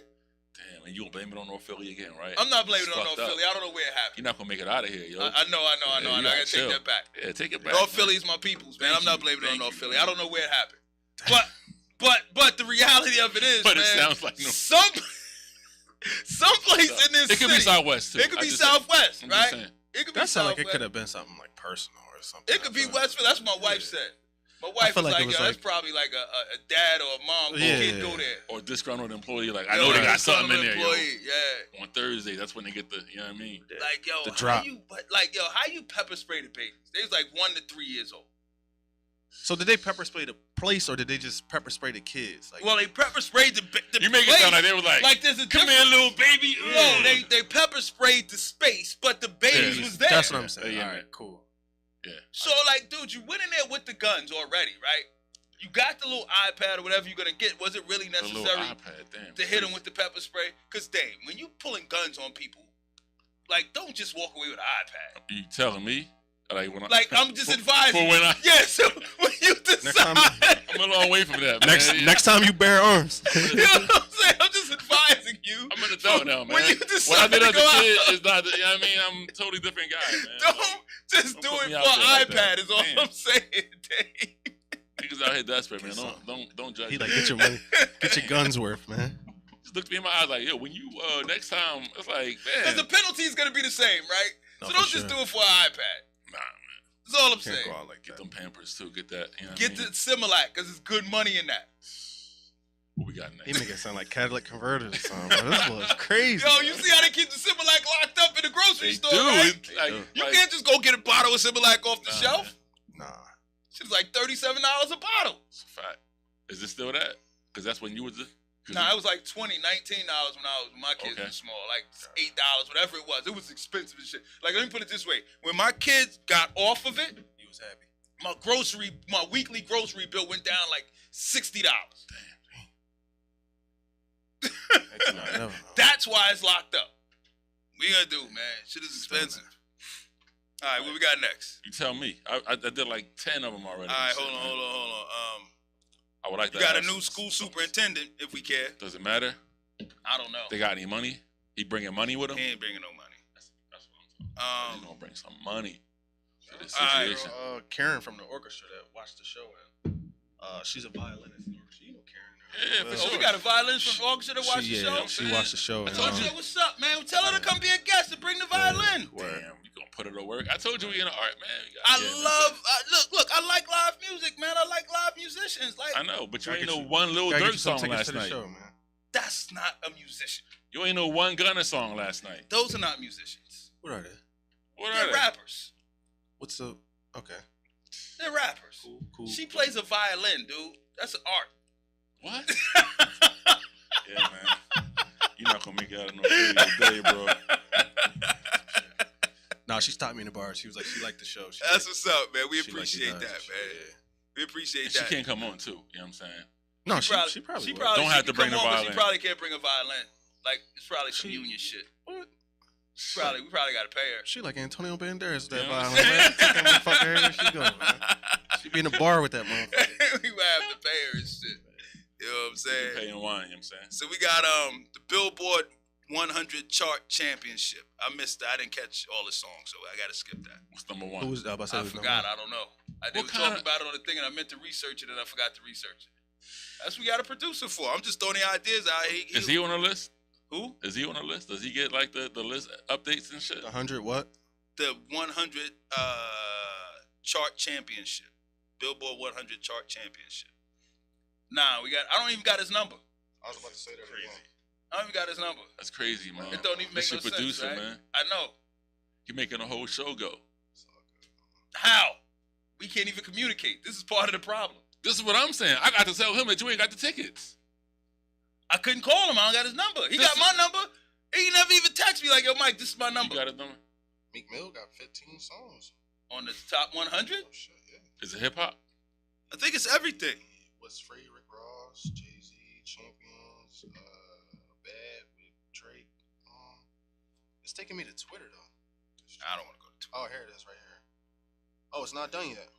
damn, and you gonna blame it on North Philly again, right? I'm not blaming it It's on North fucked up. Philly. I don't know where it happened. You're not gonna make it out of here, yo. I know. Yeah, I you gotta gotta take chill. that back. Yeah, take it back. North man. Philly is my peoples, man. Thank I'm not you. blaming it on Thank North you, Philly. man. I don't know where it happened. But the reality of it is, But man, it sounds like no. Some place in this It could be city, Southwest too. it could be Southwest, I'm just right? saying. It could be That sounded like Southwest. it could have been something like personal or something. It could be Westfield. That's what my wife said. My wife feel was like like, it was yo, that's like- probably like a dad or a mom who can't go there. Or disgruntled employee, like I know they got something in there. Employee, Yo. yeah. On Thursday, that's when they get the, you know what I mean? Like, yo, The how drop. you pepper spray the babies? They was like 1 to 3 years old. So did they pepper spray the place or did they just pepper spray the kids? Like, Well, they pepper sprayed the You make it place. sound like they were like There's a come here, little baby. No, they pepper sprayed the space, but the babies was there. That's what I'm saying. Yeah, All man. right, cool. Yeah. So, like, dude, you went in there with the guns already, right? You got the little iPad or whatever you're gonna get. Was it really The little necessary iPad, damn. to hit them with the pepper spray? Cause dang, when you pulling guns on people, like, don't just walk away with an iPad. You telling me? Like, I'm just advising. For when Yeah, so when you decide, time- I'm a long way from that, man. Next time you bear arms. you know what I'm saying? I'm just advising you. I'm an adult now, man. When you What I decide did to as go a out, kid is not, you know what I mean? I'm a totally different guy, man. don't just do Don't put it me for out there like an that. iPad. Is all Damn. I'm saying. Dang. Niggas out here desperate, man. Get Don't judge He me. like, get your money, get your guns worth, man. Just looked me in my eyes like, yo, when you next time, it's like, Because man, the penalty is gonna be the same, right? No, So for don't just sure. do it for an iPad. nah, man. That's all I'm Can't saying. go out like Get that. them Pampers too. Get that. You know what Get I the mean? Similac, because it's good money in that. What we got He next? make it sound like catalytic converters or something, bro. This was crazy. Yo, you see how they keep the Similac locked up in the grocery They store, do. right? It's like, do. You like, can't just go get a bottle of Similac off the Nah, shelf. man. Nah. Shit's like $37 a bottle. It's a fact. Is it still that? Because that's when you was. Nah, it was like $19 when my kids Okay. were small, like $8, whatever it was. It was expensive as shit. Like, let me put it this way: when my kids got off of it, He was happy. my weekly grocery bill went down like $60. Never know. That's why it's locked up. We gonna do, man. Shit is expensive. All right, what we got next? You tell me. I did like 10 of them already. All right, Shit, hold man. on. I would like to You got a ask- new school superintendent, if we care. Does it matter? I don't know. They got any money? He bringing money with him? He ain't bringing no money. That's what I'm talking. He's gonna bring some money to this all right. situation. Karen from the orchestra that watched the show, and she's a violinist in the orchestra. You know Karen. Yeah, for Well, Oh, sure. we got a violinist from Orchestra to watch the show. She watched the show. I And, told Oh, you. shit, what's up, man? Tell her to come be a guest and bring the violin. Damn, you gonna put it to work? I told you we in the art, man. We I got- yeah, man. love, look, I like live music, man. I like live musicians. Like, I know, but you Gotta ain't get know you- one Lil gotta get Durk you some song tickets last to the night. show, man. that's not a musician. You ain't know one Gunna song last night. Those are not musicians. What are they? What They're are they? rappers. What's the? Okay. They're rappers. Cool. She plays a violin, dude. That's an art. What? Yeah, man. You're not gonna make it out of no video day, bro. No, she stopped me in the bar. She was like, she liked the show. She That's liked- what's up, man. We she liked appreciate the that, guys. man. Yeah. We appreciate And she that. can't come on too. You know what I'm saying? No, she probably would. Don't have to bring the come on, but violin. She probably can't bring a violin. Like, it's probably some She- union shit. What? We probably got to pay her. She like Antonio Banderas with that You know what I'm violin. Man. Take that motherfucker everywhere she go, man. She be in the bar with that motherfucker. We might have to pay her and shit. You know what I'm saying? Paying wine, you know what I'm saying? So we got the Billboard 100 chart championship. I missed that. I didn't catch all the songs, so I got to skip that. What's number one? Who was about to say I who's forgot. number I don't know. They What were kinda- talking about it on the thing, and I meant to research it, and I forgot to research it. That's what we got a producer for. I'm just throwing the ideas out. Is he on the list? Who? Is he on the list? Does he get like the list updates and shit? one? 100 what? The 100 chart championship. Billboard 100 chart championship. Nah, I don't even got his number. I was about to say that. Crazy. I don't even got his number. That's crazy, man. It don't even make This no your producer, sense, right? man. I know. He making a whole show go. How? We can't even communicate. This is part of the problem. This is what I'm saying. I got to tell him that you ain't got the tickets. I couldn't call him. I don't got his number. He got my number. He never even texted me like, yo, Mike, this is my You number. got it, number? Meek Mill got 15 songs. On the top 100? Oh, shit, yeah. Is it hip hop? I think it's everything. What's Free, Rick Ross, Jay-Z, Champions, Bad with Drake. It's taking me to Twitter, though. I don't want to go to Twitter. Oh, here it is right here. Oh, it's not done yet.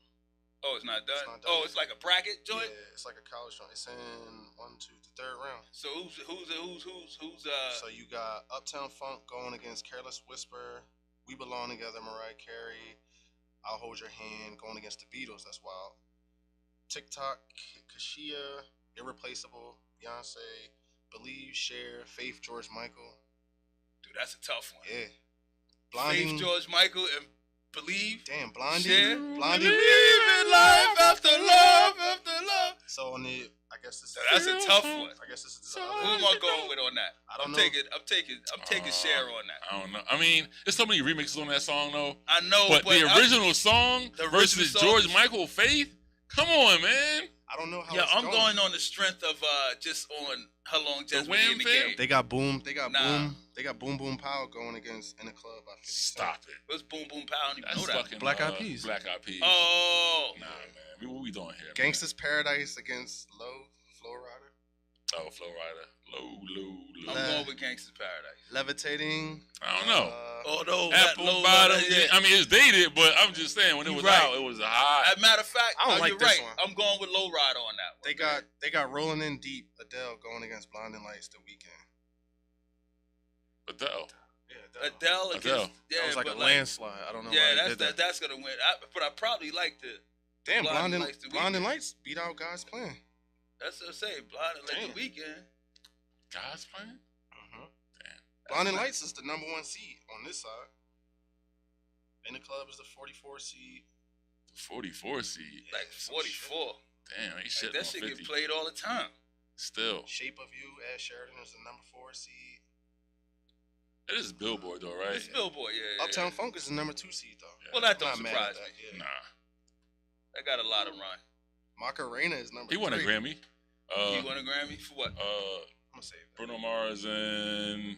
Oh, it's not done? It's not done Oh, yet. it's like a bracket joint? Yeah, it's like a college joint. It's in 1, 2, the third round. So who's So you got Uptown Funk going against Careless Whisper, We Belong Together, Mariah Carey, I'll Hold Your Hand going against the Beatles. That's wild. TikTok, Khadijah, Irreplaceable, Beyonce, Believe, Cher, Faith, George Michael. Dude, that's a tough one. Yeah. Blondie. Faith, George Michael, and Believe. Damn, Blondie. Cher. Blondie. Believe in life after love, after love. So on the, I guess this. That's a tough one. I guess this is. Who am I going with on that? I don't know. I'm taking Cher on that. I don't know. I mean, there's so many remixes on that song though. I know, but the original song versus George Michael, Faith. Come on, man. I don't know how. Yeah, I'm going on the strength of just on her longevity in the game. They got Boom. They got Boom. They got Boom Boom Pow going against In the Club by 50 Cent. Stop it. What's Boom Boom Pow? I don't even know that. Fucking, Black Eyed Peas. Black Eyed Peas. Oh. Nah, man. What we doing here? Gangsta's Paradise against Flow Rider. Oh, Flow Rider. Low. I'm going with Gangsta's Paradise. Levitating. I don't know. Although Apple Bottom. Yeah. I mean, it's dated, but I'm just saying when it was out, it was hot. As a matter of fact, I don't like you're this right. one. I'm going with Low Rider on that one. They got Rolling In Deep, Adele going against Blinding Lights the Weekend. Adele. Yeah, Adele against that was like a landslide. I don't know. Yeah, that's gonna win. But I probably like the. Damn, Blinding Lights Lights beat out God's Plan. That's what I'm saying. Blinding Lights the Weekend. God's Plan. Blinding Lights is the #1 seed on this side. In the Club is the 44 seed. 44 seed. Like 44. Damn, ain't shit. Like that shit get played all the time. Still. Shape of You, Ed Sheridan is the #4 seed. It is Billboard though, right? It's Billboard, yeah. Uptown Funk is the #2 seed though. Yeah. Well, that don't surprise me. Yeah. Nah. That got a lot of run. Macarena is #3. He won a Grammy. He won a Grammy for what? I'm gonna say that. Bruno Mars and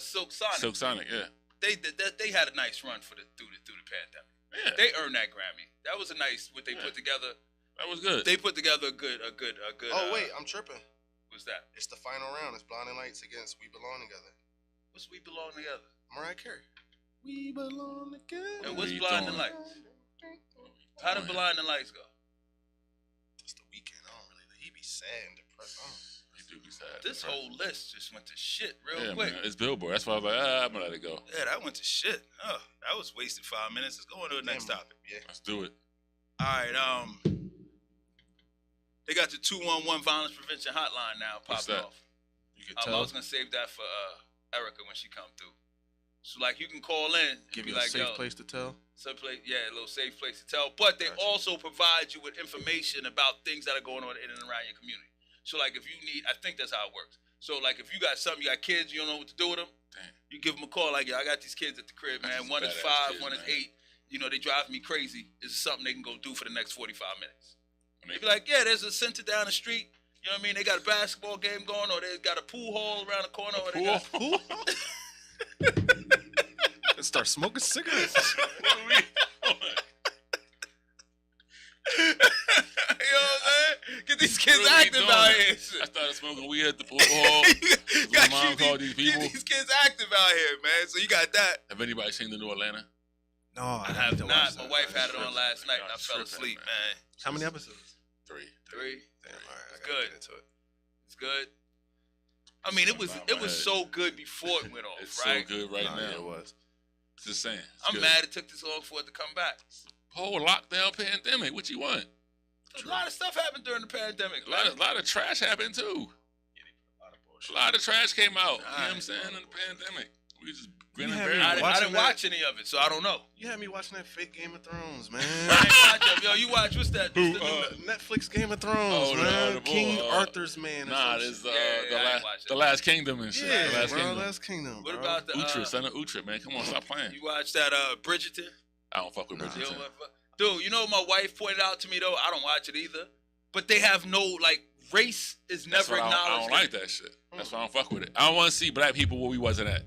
Silk Sonic. Silk Sonic, yeah. They had a nice run through the pandemic. Yeah. They earned that Grammy. That was a nice what they put together. That was good. They put together a good. Oh wait, I'm tripping. What's that? It's the final round. It's Blinding Lights against We Belong Together. What's We Belong Together? Mariah Carey. We belong together. And what's Blinding Lights? How did Blinding Lights go? Just the Weekend. I don't really. He be sad and depressed. He do be sad. This whole list just went to shit real quick. Man, it's Billboard. That's why I was like, I'm gonna let it go. Yeah, that went to shit. Oh, that was wasted 5 minutes. Let's go on to the next topic. Yeah. Let's do it. All right. They got the 211 violence prevention hotline now popping off. You can I tell. was gonna save that for Erica when she come through. So like you can call in, and Give be you like, a safe place to tell. a little safe place to tell. But they also provide you with information about things that are going on in and around your community. So like if you need, I think that's how it works. So like if you got something, you got kids, you don't know what to do with them. Damn. You give them a call like, I got these kids at the crib, man. One is 5, one is 8. You know, they drive me crazy. Is something they can go do for the next 45 minutes? They be like, yeah, there's a center down the street. You know what I mean? They got a basketball game going, or they got a pool hall around the corner. Or they got Pool? And start smoking cigarettes. You know what I'm saying? Get these kids active out here. I started smoking weed at the pool hall. Got My mom called these people. Get these kids active out here, man. So you got that. Have anybody seen the new Atlanta? No, I have not. My wife had it on last night, and I fell asleep, man. How many episodes? 3. Damn, all right. It's good. Get into it. It's good. I mean, it was so good before it went off, It's right? so good right now. It was. Just saying. I'm mad it took this long for it to come back. Whole lockdown pandemic. What you want? A lot of stuff happened during the pandemic. A lot of trash happened too. A lot of trash came out. You know what I'm saying? In the pandemic. We just grinning Yeah, very I didn't watch any of it, so I don't know. You had me watching that fake Game of Thrones, man. I ain't watch it. Yo, you watch, what's that? Who, Netflix Game of Thrones, man. the King boy, Arthur's man. Nah, this I ain't watch the it. Last Kingdom and shit. Yeah, the Last bro, Kingdom. Last Kingdom. What bro. about the Utrecht, son of Utrecht, man. Come on, stop playing. You watch that Bridgerton? I don't fuck with Nah. Bridgerton. Dude, you know what my wife pointed out to me though? I don't watch it either. But they have no like race is That's never why acknowledged. I don't like that shit. That's why I don't fuck with it. I don't want to see black people where we wasn't at.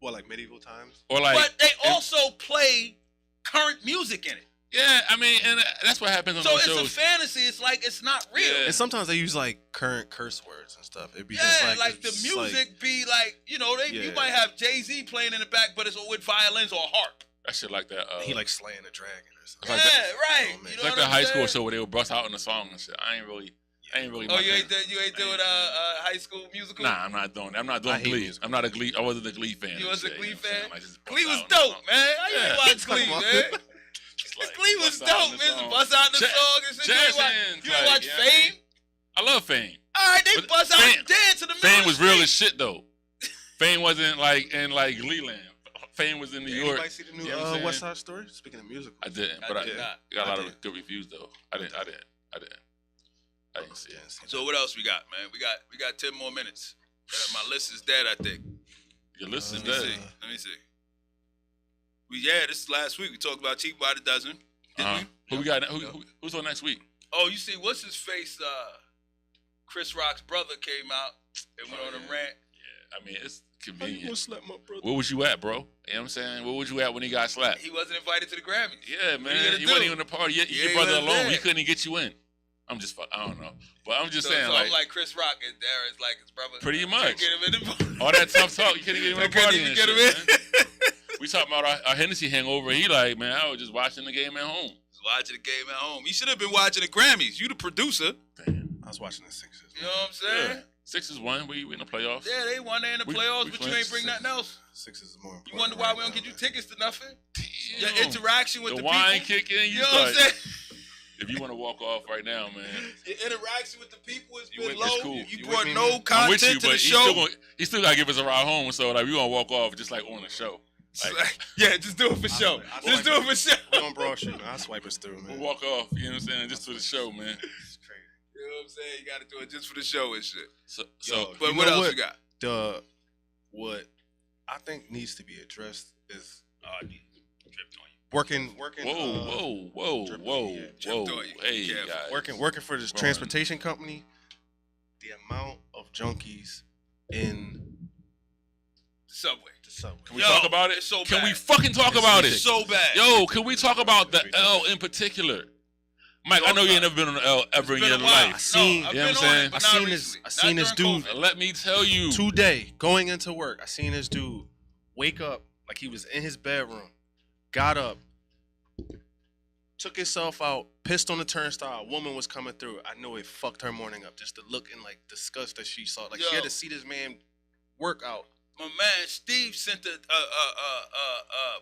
What, like medieval times? Or like, but they also play current music in it. yeah, I mean, and that's what happens on So those it's shows. a fantasy. It's like it's not real. Yeah. And sometimes they use like current curse words and stuff. It'd be Yeah, just like the it's music be like, you know, you Yeah. might have Jay-Z playing in the back, but it's with violins or harp. That shit like that. he like slaying a dragon or something. Like yeah, right. Oh, man. You know like what that I'm high school saying? show where they would bust out in the song and shit. I ain't really. Oh, you ain't doing High School Musical? Nah, I'm not doing Glee. music. I'm not a Glee. I wasn't a Glee fan. You wasn't a Glee fan? Like, just bust Glee was out in the dope, song. man. I used to watch Glee, man. It's like, Glee he was Bust Out dope. in the Man, song. bust out in the Jazz- song and shit. Jazz You hands, didn't watch like, yeah, Fame? I love Fame. All right, they But bust out Fame- and dance to the Fame was real music. as shit though. Fame wasn't like in like Leland. Fame was in New York. Anybody see the new You know what I'm saying? West Side Story? Speaking of musical. I didn't, but I I did not. got a lot I of good reviews though. I didn't see it. So what else we got, man? We got 10 more minutes. My list is dead, I think. Your list is Let dead. me see. This is last week. We talked about Cheap by the Dozen. Didn't we? Who we got? Who's on next week? Oh, you see, what's his face? Chris Rock's brother came out and went on a rant. Yeah, I mean it's How you convenient. gonna slap my brother? Where was you at, bro? You know what I'm saying? Where was you at when he got slapped? He wasn't invited to the Grammys. Yeah, What you man. gonna He do? wasn't even a party. Yeah, Your he brother wasn't alone, there. he couldn't even get you in. I'm just, I don't know, but I'm just So saying, I'm like Chris Rock and Darren's like his brother. pretty Couldn't much. get him in the party. All that tough talk, you couldn't get him in I the couldn't party even and get shit, him in. man. We talking about our Hennessy hangover. He like, man, I was just watching the game at home. Watching the game at home. You should have been watching the Grammys. You the producer. Damn. I was watching the Sixers. You know what I'm saying? Yeah. Sixers won. We in the playoffs. Yeah, they won there in the We playoffs, but you playing ain't bring nothing else. Sixers is more important. You wonder why right we don't now, get you man. tickets to nothing? Damn. Your interaction with the wine people. kick in. You know what I'm saying? If you want to walk off right now, man, Your interaction with the people has You been with- low. it's cool. You You brought with me, no man? I'm with content you, to but the show. he still got to give us a ride home. So like, we gonna walk off just like on the show. Like, Yeah, just do it for show. I Just do it for show. We on Broad Street, man. I'll swipe us through, man. we'll walk off. You know what I'm saying? Just to the show, man. It's crazy. You know what I'm saying? You got to do it just for the show and shit. So But You what know else what? you got? What I think needs to be addressed is I need tripped on you. working. whoa. Jumped on you. Hey, Careful. guys. Working for this Growing. transportation company. The amount of junkies in Subway. the subway. Can we Yo, talk about it? it's so Can we bad. fucking talk about it? It's so bad. Yo, can we talk about the L in particular? Mike, I know you ain't never been on the L ever in It's your been a while. life. I seen- I've You know been what I'm on saying? it, but I not seen this- recently. I seen Not this during dude. COVID. Let me tell you. Today, going into work, I seen this dude wake up like he was in his bedroom, got up, took himself out, pissed on the turnstile. A woman was coming through. I know it fucked her morning up. Just the look and like disgust that she saw. Like she Yo. had to see this man work out. My man Steve sent a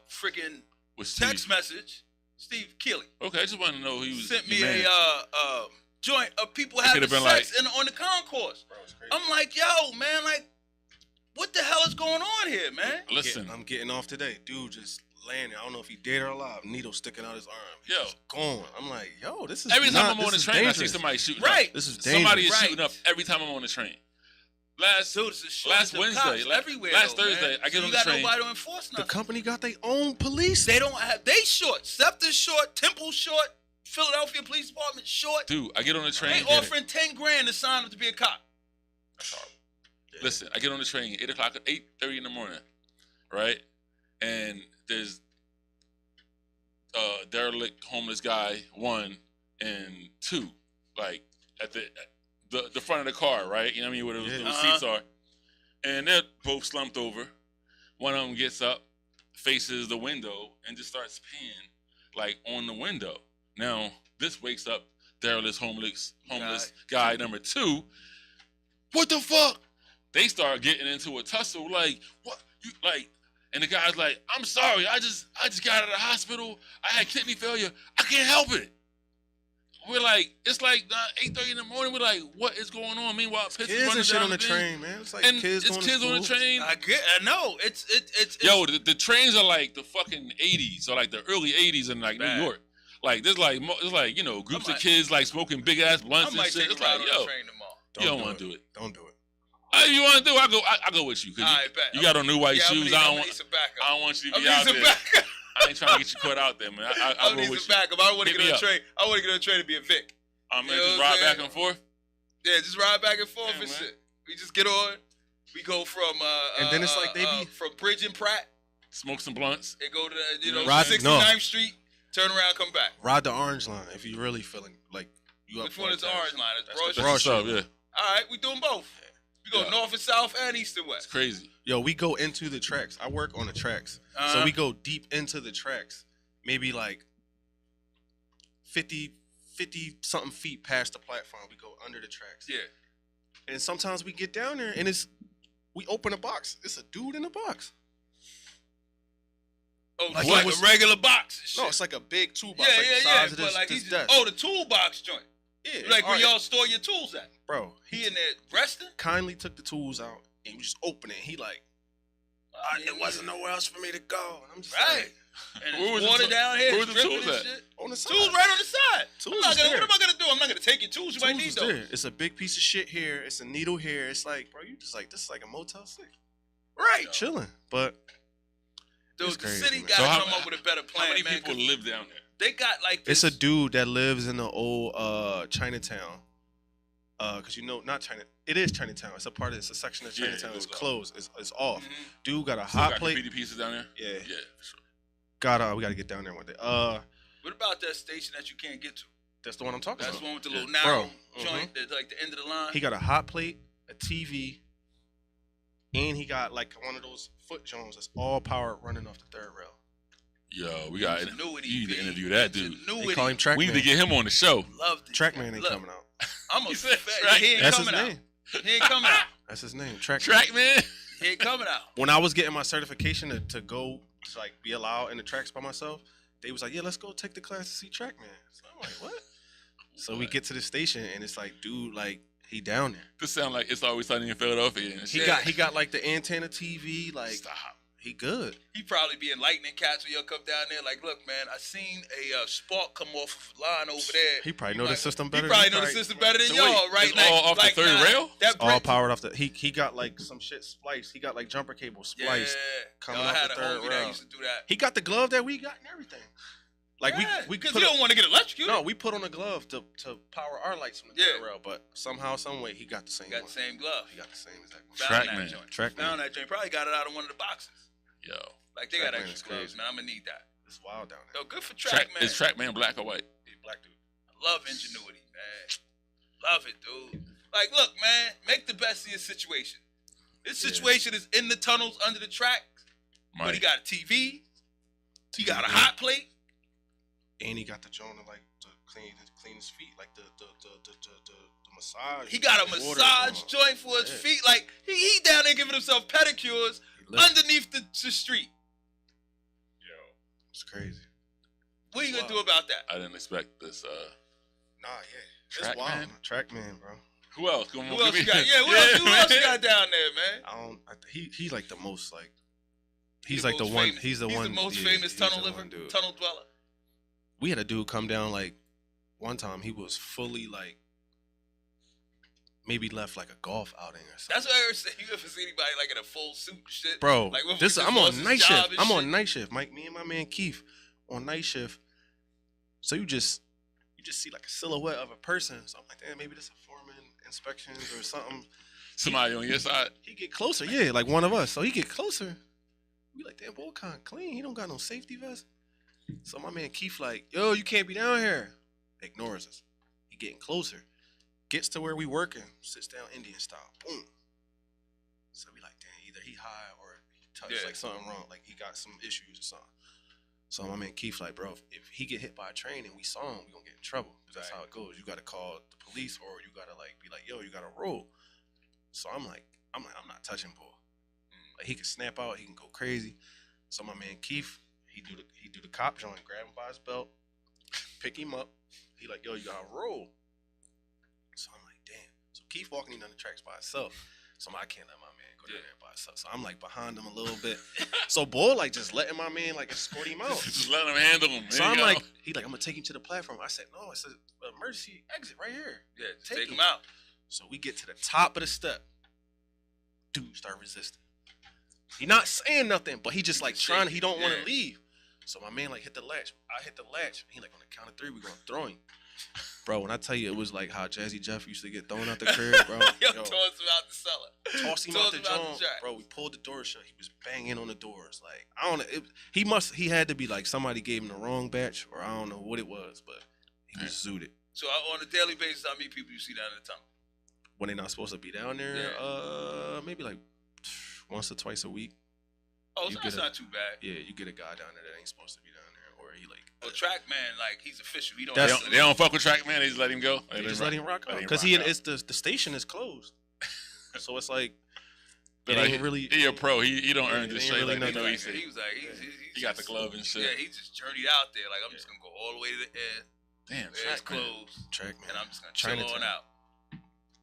freaking With text Steve. message. Steve Keeley Okay, I just wanted to know he was sent your me man. a joint of people It having could've been sex on the concourse. Bro, it's crazy. I'm like, yo, man, like, what the hell is going on here, man? Listen, I'm getting off today. Dude just laying there. I don't know if he dead or alive. Needle sticking out his arm. He's Yo. just gone. I'm like, yo, this is every time not- I'm on this the is train, I see dangerous. somebody shooting Right. up. This is Somebody dangerous. is Right. shooting up every time I'm on the train. Last Dude, it's a shortage last of Wednesday, cops la- everywhere. last though, Thursday, man. I get So on you the got train. nobody to enforce The nothing. company got their own police. They don't have. They short. SEPTA short. Temple short. Philadelphia Police Department short. dude, I get on the train. They offering $10,000 to sign up to be a cop. That's horrible. Listen, I get on the train 8:30 in the morning, right? And there's derelict homeless guy 1 and 2, like at the front of the car, right? You know what I mean, where those Yeah. little seats are, and they're both slumped over. One of them gets up, faces the window, and just starts peeing like on the window. Now this wakes up derelict homeless guy number 2. What the fuck? They start getting into a tussle, like, what you like, and the guy's like, I'm sorry, I just got out of the hospital. I had kidney failure. I can't help it. We're like, it's like 8:30 in the morning. We're like, what is going on? Meanwhile, piss is Kids running and shit down on the thing. train, man. It's like And kids it's going kids to on the school. train. I know. It's Yo, the trains are like the fucking 80s, or like the early 80s in like Bad. New York. Like there's like it's like, you know, groups of kids like smoking big ass I blunts and might shit. take It's a ride like, on yo, the train tomorrow. you don't want to do it. Don't do it. If you want to do it, I go with you. 'Cause All right, bet. you got on new white Yeah, I'm shoes. gonna I need don't some backup. want you to I'm be out gonna there. need some backup. I ain't trying to get you caught out there, man. I I'm roll need with some you. backup. I don't want to Hit get me on up. the train. I want to get on the train to be a Vic. Man, You know just what I'm ride saying? back and forth. Yeah, just ride back and forth Yeah, and man. shit. We just get on. We go from And then it's like they be- from Bridge and Pratt Smoke some blunts. and go to Ride- 69th Street. Turn around, come back. Ride the orange line if you really feeling like you up Which for one a is the task. orange line? It's That's Broad the Street. Broad That's what's up, Street. yeah. All right, we doing both. We go Yeah. north and south and east and It's west. crazy. Yo, we go into the tracks. I work on the tracks. Uh-huh. So we go deep into the tracks. Maybe like 50 something feet past the platform. We go under the tracks. Yeah. And sometimes we get down there and we open a box. It's a dude in a box. Oh, Like, like it was- a regular box and shit. No, it's like a big toolbox. yeah, like yeah, the yeah. size of But this, like this he desk. just, the toolbox joint. Yeah, Like where alright. y'all store your tools at. Bro, He in there resting? kindly took the tools out and we just opened it. He like, it wasn't nowhere else for me to go. And I'm just Right. like, And Where was it's the water tool- down here. where It's was the dripping tools and at? shit. on the side. Tools right on the side. Tools I'm not was gonna, there. what am I gonna do? I'm not gonna take your tools. You might Tools need was those. there. It's a big piece of shit here. It's a needle here. It's like, bro, you just like, this is like a Motel 6. Right. Chilling. But Dude, It's the crazy, city man. gotta So how- come up with a better plan, How many man, people 'cause live down there? they got like this. it's a dude that lives in the old Chinatown. Cause not China. It is Chinatown. It's a part of. It's a section of Yeah, it Chinatown. It's goes off. closed. It's off. Mhm. Dude got a Still hot got plate. graffiti pieces down there? Yeah. Yeah, for sure. We gotta get down there one day. What about that station that you can't get to? That's the one I'm talking That's about. the one with the Yeah. little narrow Bro, joint that's like the end of the line. He got a hot plate, a TV, and he got like one of those foot jones that's all powered running off the third rail. Yo, we got. Ingenuity, You need to baby. interview that dude. Ingenuity. They call him Trackman. We need to get him on the show. Love this. Trackman ain't Look, coming out. I'm a You said fat. Track- He ain't That's his coming out. name. He ain't coming out. That's his name. Trackman. Track man. He ain't coming out. When I was getting my certification to go to like be allowed in the tracks by myself, they was like, yeah, let's go take the class to see Trackman. So I'm like, what? So we get to the station and it's like, dude, like he down there. This sound like It's Always Sunny in Philadelphia. And He shit. got like the antenna TV, like Stop. he good. He probably be enlightening cats when y'all come down there. Like, look, man, I seen a spark come off of line over there. He probably know the Like, system He better. probably know the system better than So y'all, wait, right? it's all off the third rail? That All brick- powered off the. He got like some shit spliced. He got like jumper cable Yeah, spliced. coming y'all off had the a third homie rail. that used to do that. He got the glove that we got and everything. Like Yeah, we because put you a- don't want to get electrocuted. no, we put on a glove to power our lights from the Yeah. third rail, but somehow, some way, he got the same Got one. the same glove. He got the same exact one. Found Trackman. that joint. Trackman. Found that joint. Probably got it out of one of the boxes. Yo. Like they got Trackman is extra gloves, crazy. man. I'm gonna need that. It's wild down there. Yo, good for Track, Trackman. is Trackman black or white? He's a black dude. I love ingenuity, man. Love it, dude. Like, look, man, make the best of your situation. This Yeah. situation is in the tunnels under the track, but he got a TV. He got a hot plate. And he got the joint to like to clean his feet, like the massage. He got a water massage going. joint for his Yeah. feet. Like he down there giving himself pedicures He lit. underneath the street. Yo. It's crazy. What are you gonna Wow. do about that? I didn't expect this. Nah, yeah. It's Trackman? wild. Trackman, bro. Who else? Come on, Who else give you me- got? Yeah, who else you got down there, man? He's like the most like. He's He's like the most one. famous. He's the one. most yeah, famous he's tunnel the liver, one dude. tunnel dweller. We had a dude come down like one time. He was fully like maybe left like a golf outing or something. That's what I ever say. You ever see anybody like in a full suit and shit? Bro, Like, what, this just I'm lost on his night job shift. and I'm shit? on night shift. Mike, me and my man Keith on night shift. So you just see like a silhouette of a person. So I'm like, damn, maybe this a foreman inspections or something. Somebody on your side. He get closer, yeah, like one of us. So he get closer. We like, damn, boy, kind of clean. He don't got no safety vest. So my man Keith like, yo, you can't be down here. Ignores us. He getting closer. Gets to where we working. Sits down Indian style. Boom. So we like, damn, either he high or he touched like something wrong. Like he got some issues or something. So my man Keith like, bro, if he get hit by a train and we saw him, we gonna get in trouble. 'Cause that's how it goes. You gotta call the police or you gotta like be like, yo, you gotta roll. So I'm like, I'm not touching bull. Like he can snap out, he can go crazy. So my man Keith, he do the cop joint, grab him by his belt, pick him up. He like, yo, you gotta roll. So I'm like, damn. So Keith walking down the tracks by himself. So I can't let my man go down there by himself. So I'm like behind him a little bit. So boy, like just letting my man like escort him out. Just let him handle him. So I'm like, he like, I'm gonna take him to the platform. I said, no, it's an emergency exit right here. Yeah, just Take take him him. out. So we get to the top of the step. Dude start resisting. He not saying nothing, but he just like trying. He don't want to Yeah. leave. So my man like hit the latch. I hit the latch. He like on the count of 3, we gonna throw him. Bro, when I tell you it was like how Jazzy Jeff used to get thrown out the crib, bro. Yo, Yo, toss him out the cellar. toss him toss out the him out the joint, track. bro. We pulled the door shut. He was banging on the doors. Like I don't know. He had to be like somebody gave him the wrong batch, or I don't know what it was, but he was zooted. So on a daily basis, how many people you see down in the tunnel? When they not supposed to be down there, maybe like once or twice a week. Oh, You so that's get a- not too bad. Yeah, you get a guy down there that ain't supposed to be down there, or he like Well, Trackman, like he's official. He don't. That's- they don't fuck with Trackman. They just let him go. they just let him rock out Let him because rock out. it's the station is closed, so it's like But it like, ain't really. he a pro. He don't earn it this ain't straight. really Like, they nothing. know He he's was like, he's He got the glove and shit. Yeah, he just journeyed out there. Like, I'm just going to go all the way to the end. Damn, It's track man. closed. Track man. And I'm just going to chill on out.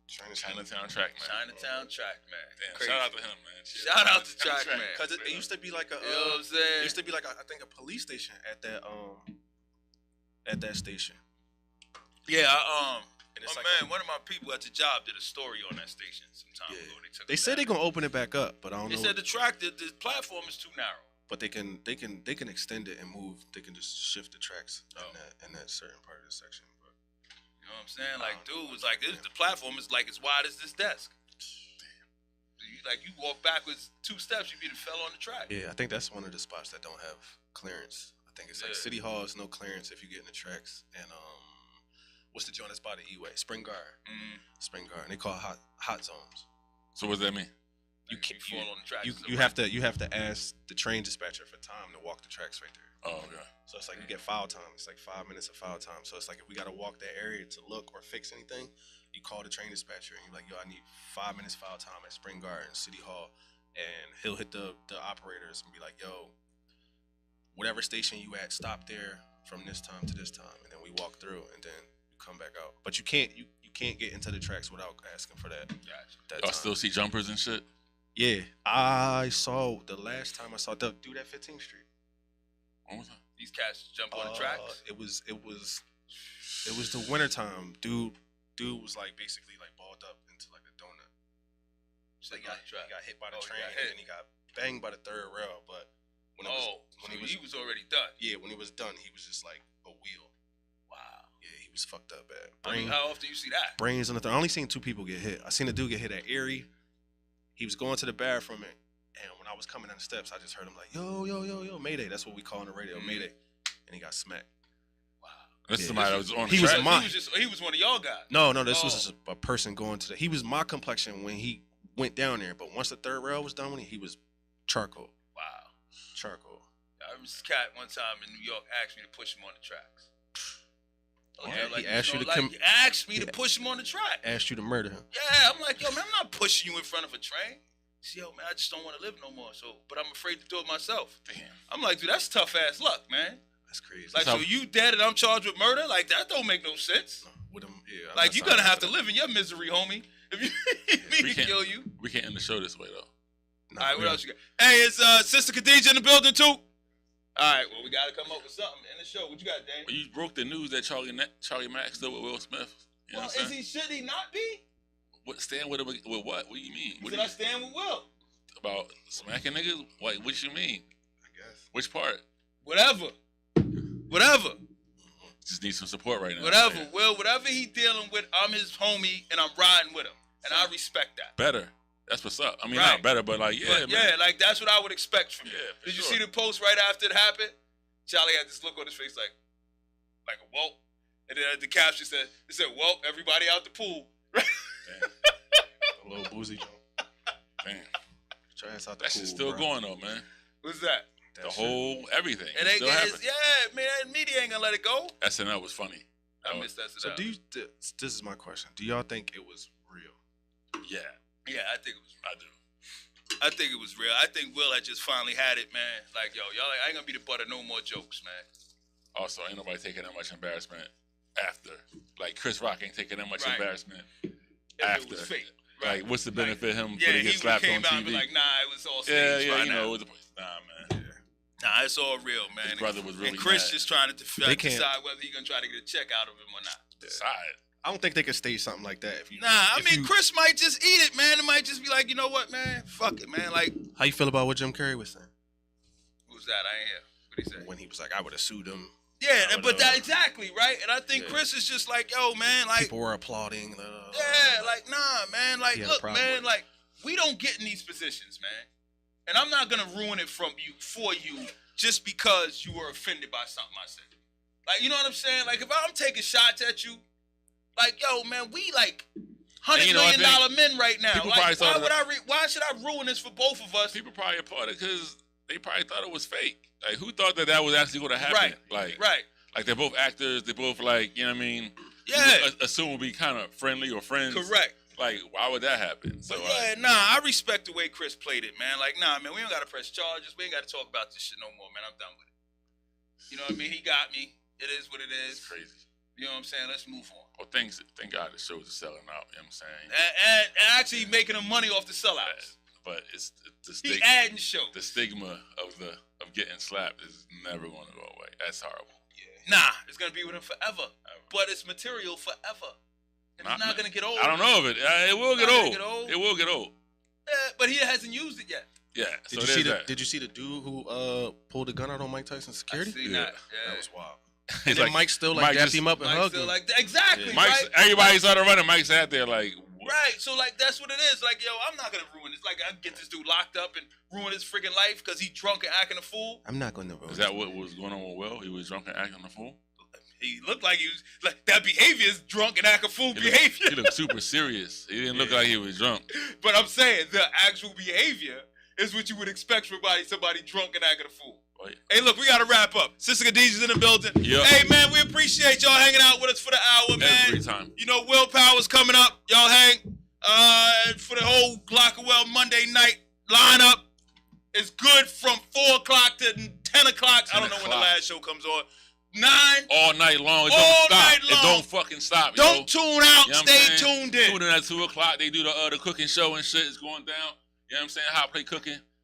Chinatown track man. Chinatown track man. Damn, Crazy. shout out to him, man. Shit. Shout out to track man. Because it used to be like a, You know what I'm saying? it used to be like I think a police station at that station. Yeah, And it's one of my people at the job did a story on that station some time ago. They said they're gonna open it back up, but I don't know. They said the platform is too narrow. But they can extend it and move. They can just shift the tracks in that certain part of the section. But You know what I'm saying? Like, dude was like, the platform is like as wide as this desk. Damn. You walk backwards 2 steps, you either fell on the track. yeah, I think that's one of the spots that don't have clearance. I think it's like City Hall is no clearance if you get in the tracks. And what's the joint that's by the E-Way? Spring Guard. Spring Guard. And they call it hot zones. So what does that mean? You can't fall on the tracks. You have to ask the train dispatcher for time to walk the tracks right there. Oh, okay. So it's like you get foul time. It's like 5 minutes of foul time. So it's like if we got to walk that area to look or fix anything, you call the train dispatcher and you're like, yo, I need 5 minutes foul time at Spring Garden, City Hall. And he'll hit the operators and be like, yo, whatever station you at, stop there from this time to this time. And then we walk through and then you come back out. But you can't get into the tracks without asking for that. Y'all still see jumpers and shit? Yeah. I saw the last time I saw the dude at 15th Street. What was that? These cats jump on the tracks. It was the wintertime. Dude was like basically like balled up into like a donut. So he got hit by the train and then he got banged by the third rail. But when he was already done. Yeah, when he was done, he was just like a wheel. Wow. Yeah, he was fucked up bad. How often you see that? Brains on the third. I only seen 2 people get hit. I seen a dude get hit at Erie. He was going to the bathroom and when I was coming down the steps, I just heard him like, yo, Mayday. That's what we call on the radio, Mayday. And he got smacked. Wow. This is somebody that was on the he track? He was one of y'all guys. No, this was just a person going to he was my complexion when he went down there. But once the third rail was done with him, he was charcoal. Wow. Charcoal. I remember this cat one time in New York asked me to push him on the tracks. He asked you to he asked me to push him on the track. Asked you to murder him. Yeah, I'm like, yo, man, I'm not pushing you in front of a train. See, yo, man, I just don't want to live no more. But I'm afraid to do it myself. Damn. I'm like, dude, that's tough ass luck, man. That's crazy. Like, so you dead and I'm charged with murder? Like, that don't make no sense. No, with him, yeah. Like, you're gonna have to live in your misery, homie. If you need to kill you. We can't end the show this way though. All right, what else you got? Hey, is Sister Khadijah in the building too? All right, well, we got to come up with something in the show. What you got, Dan? Well, you broke the news that Charlie Mack still with Will Smith. You know what I'm saying? Should he not be? What, stand with him with what? What do you mean? Should I stand with Will? About smacking niggas? What you mean? I guess. Which part? Whatever. Just need some support right now. Whatever. Yeah. Will, whatever he dealing with, I'm his homie and I'm riding with him. And I respect that. Better. That's what's up. I mean, Right. not better, but like, yeah, But man. yeah, like that's what I would expect from you. Yeah, for Did you sure. see the post right after it happened? Charlie had this look on his face like a whoa. And then the caption said, whoa, everybody out the pool. Damn. A little boozy joint. Damn. Your ass out the That pool, shit's still bro. going though, man. What's that? The whole everything. And It's still happening. yeah, man, that media ain't gonna let it go. SNL was funny. I missed that. So this is my question. Do y'all think it was real? Yeah, Yeah, I think it was. I do. I think it was real. I think Will had just finally had it, man. Like, yo, y'all, I ain't gonna be the butt of no more jokes, man. Also, ain't nobody taking that much embarrassment after. Like Chris Rock ain't taking that much Right. embarrassment If after. it was fake. Like, what's the benefit of him Yeah, when he he gets slapped came on out TV? and be like, nah, it was all yeah, staged. yeah, right you now. know, it was nah, man. Nah, it's all real, man. His brother was really and Chris mad. just trying to They can't- decide whether he gonna try to get a check out of him or not. Decide. I don't think they could stage something like that. If you, Nah, I if mean, you- Chris might just eat it, man. It might just be like, you know what, man? Fuck it, man. Like, How you feel about what Jim Carrey was saying who's that? I ain't here. What'd he say? when he was like, "I would have sued him." Yeah, I but would've- that exactly, right? And I think Yeah. Chris is just like, yo, man, like, People were applauding. yeah, like, nah, man. Like, He had a look, problem man, with it. like, we don't get in these positions, man. And I'm not gonna ruin it for you just because you were offended by something I said. Like, you know what I'm saying? Like, if I'm taking shots at you, like, yo, man, we like $100 you know, I million men right now. people Like, probably thought why should I ruin this for both of us? People probably applauded because they probably thought it was fake. Like, who thought that was actually going to happen? Right, Like they're both actors. They both like, you know what I mean? Yeah. You assume will be kind of friendly or friends. Correct. Like, why would that happen? So But yeah, I respect the way Chris played it, man. Like, man, we don't gotta press charges. We ain't gotta talk about this shit no more, man. I'm done with it. You know what I mean? He got me. It is what it is. it's crazy. You know what I'm saying? Let's move on. Well, thank God the shows are selling out. You know what I'm saying? And actually making him money off the sellouts. But it's the He stigma. adding shows. The stigma of getting slapped is never going to go away. That's horrible. Yeah. Nah, it's gonna be with him forever. But it's material forever. And it's not gonna get old. I don't know if it. It will get old. It will get old. But he hasn't used it yet. Yeah. Did you see the dude who pulled the gun out on Mike Tyson's security? I see that. Yeah. That was wild. He's And Mike still dapped just- him up and Mike hugged still him. like that. Exactly. Yeah. Mike's Right? everybody started running. Mike sat there like, what? Right, so like that's what it is. Like, yo, I'm not gonna ruin this. Like, I get this dude locked up and ruin his freaking life because he drunk and acting a fool. I'm not going to ruin Is that what was going on with Will? He was drunk and acting a fool. He looked like he was like that behavior is drunk and act a fool behavior. He looked super serious. He didn't look like he was drunk. But I'm saying the actual behavior is what you would expect from somebody drunk and acting a fool. Oh, yeah. Hey, look, we gotta wrap up. Sister Khadijah's in the building. Yep. Hey, man, we appreciate y'all hanging out with us for the hour, man. Every time. You know, WillPower's coming up. Y'all hang for the whole Glockwell Monday night lineup. It's good from 4 o'clock to 10 o'clock. I don't know when the last show comes on. 9. All night long. It All don't stop. night It long. don't fucking stop. Don't yo. tune out. You know what I'm Stay saying? tuned in. Tune in at 2 o'clock. They do the cooking show and shit. It's going down. You know what I'm saying? Hot plate cooking.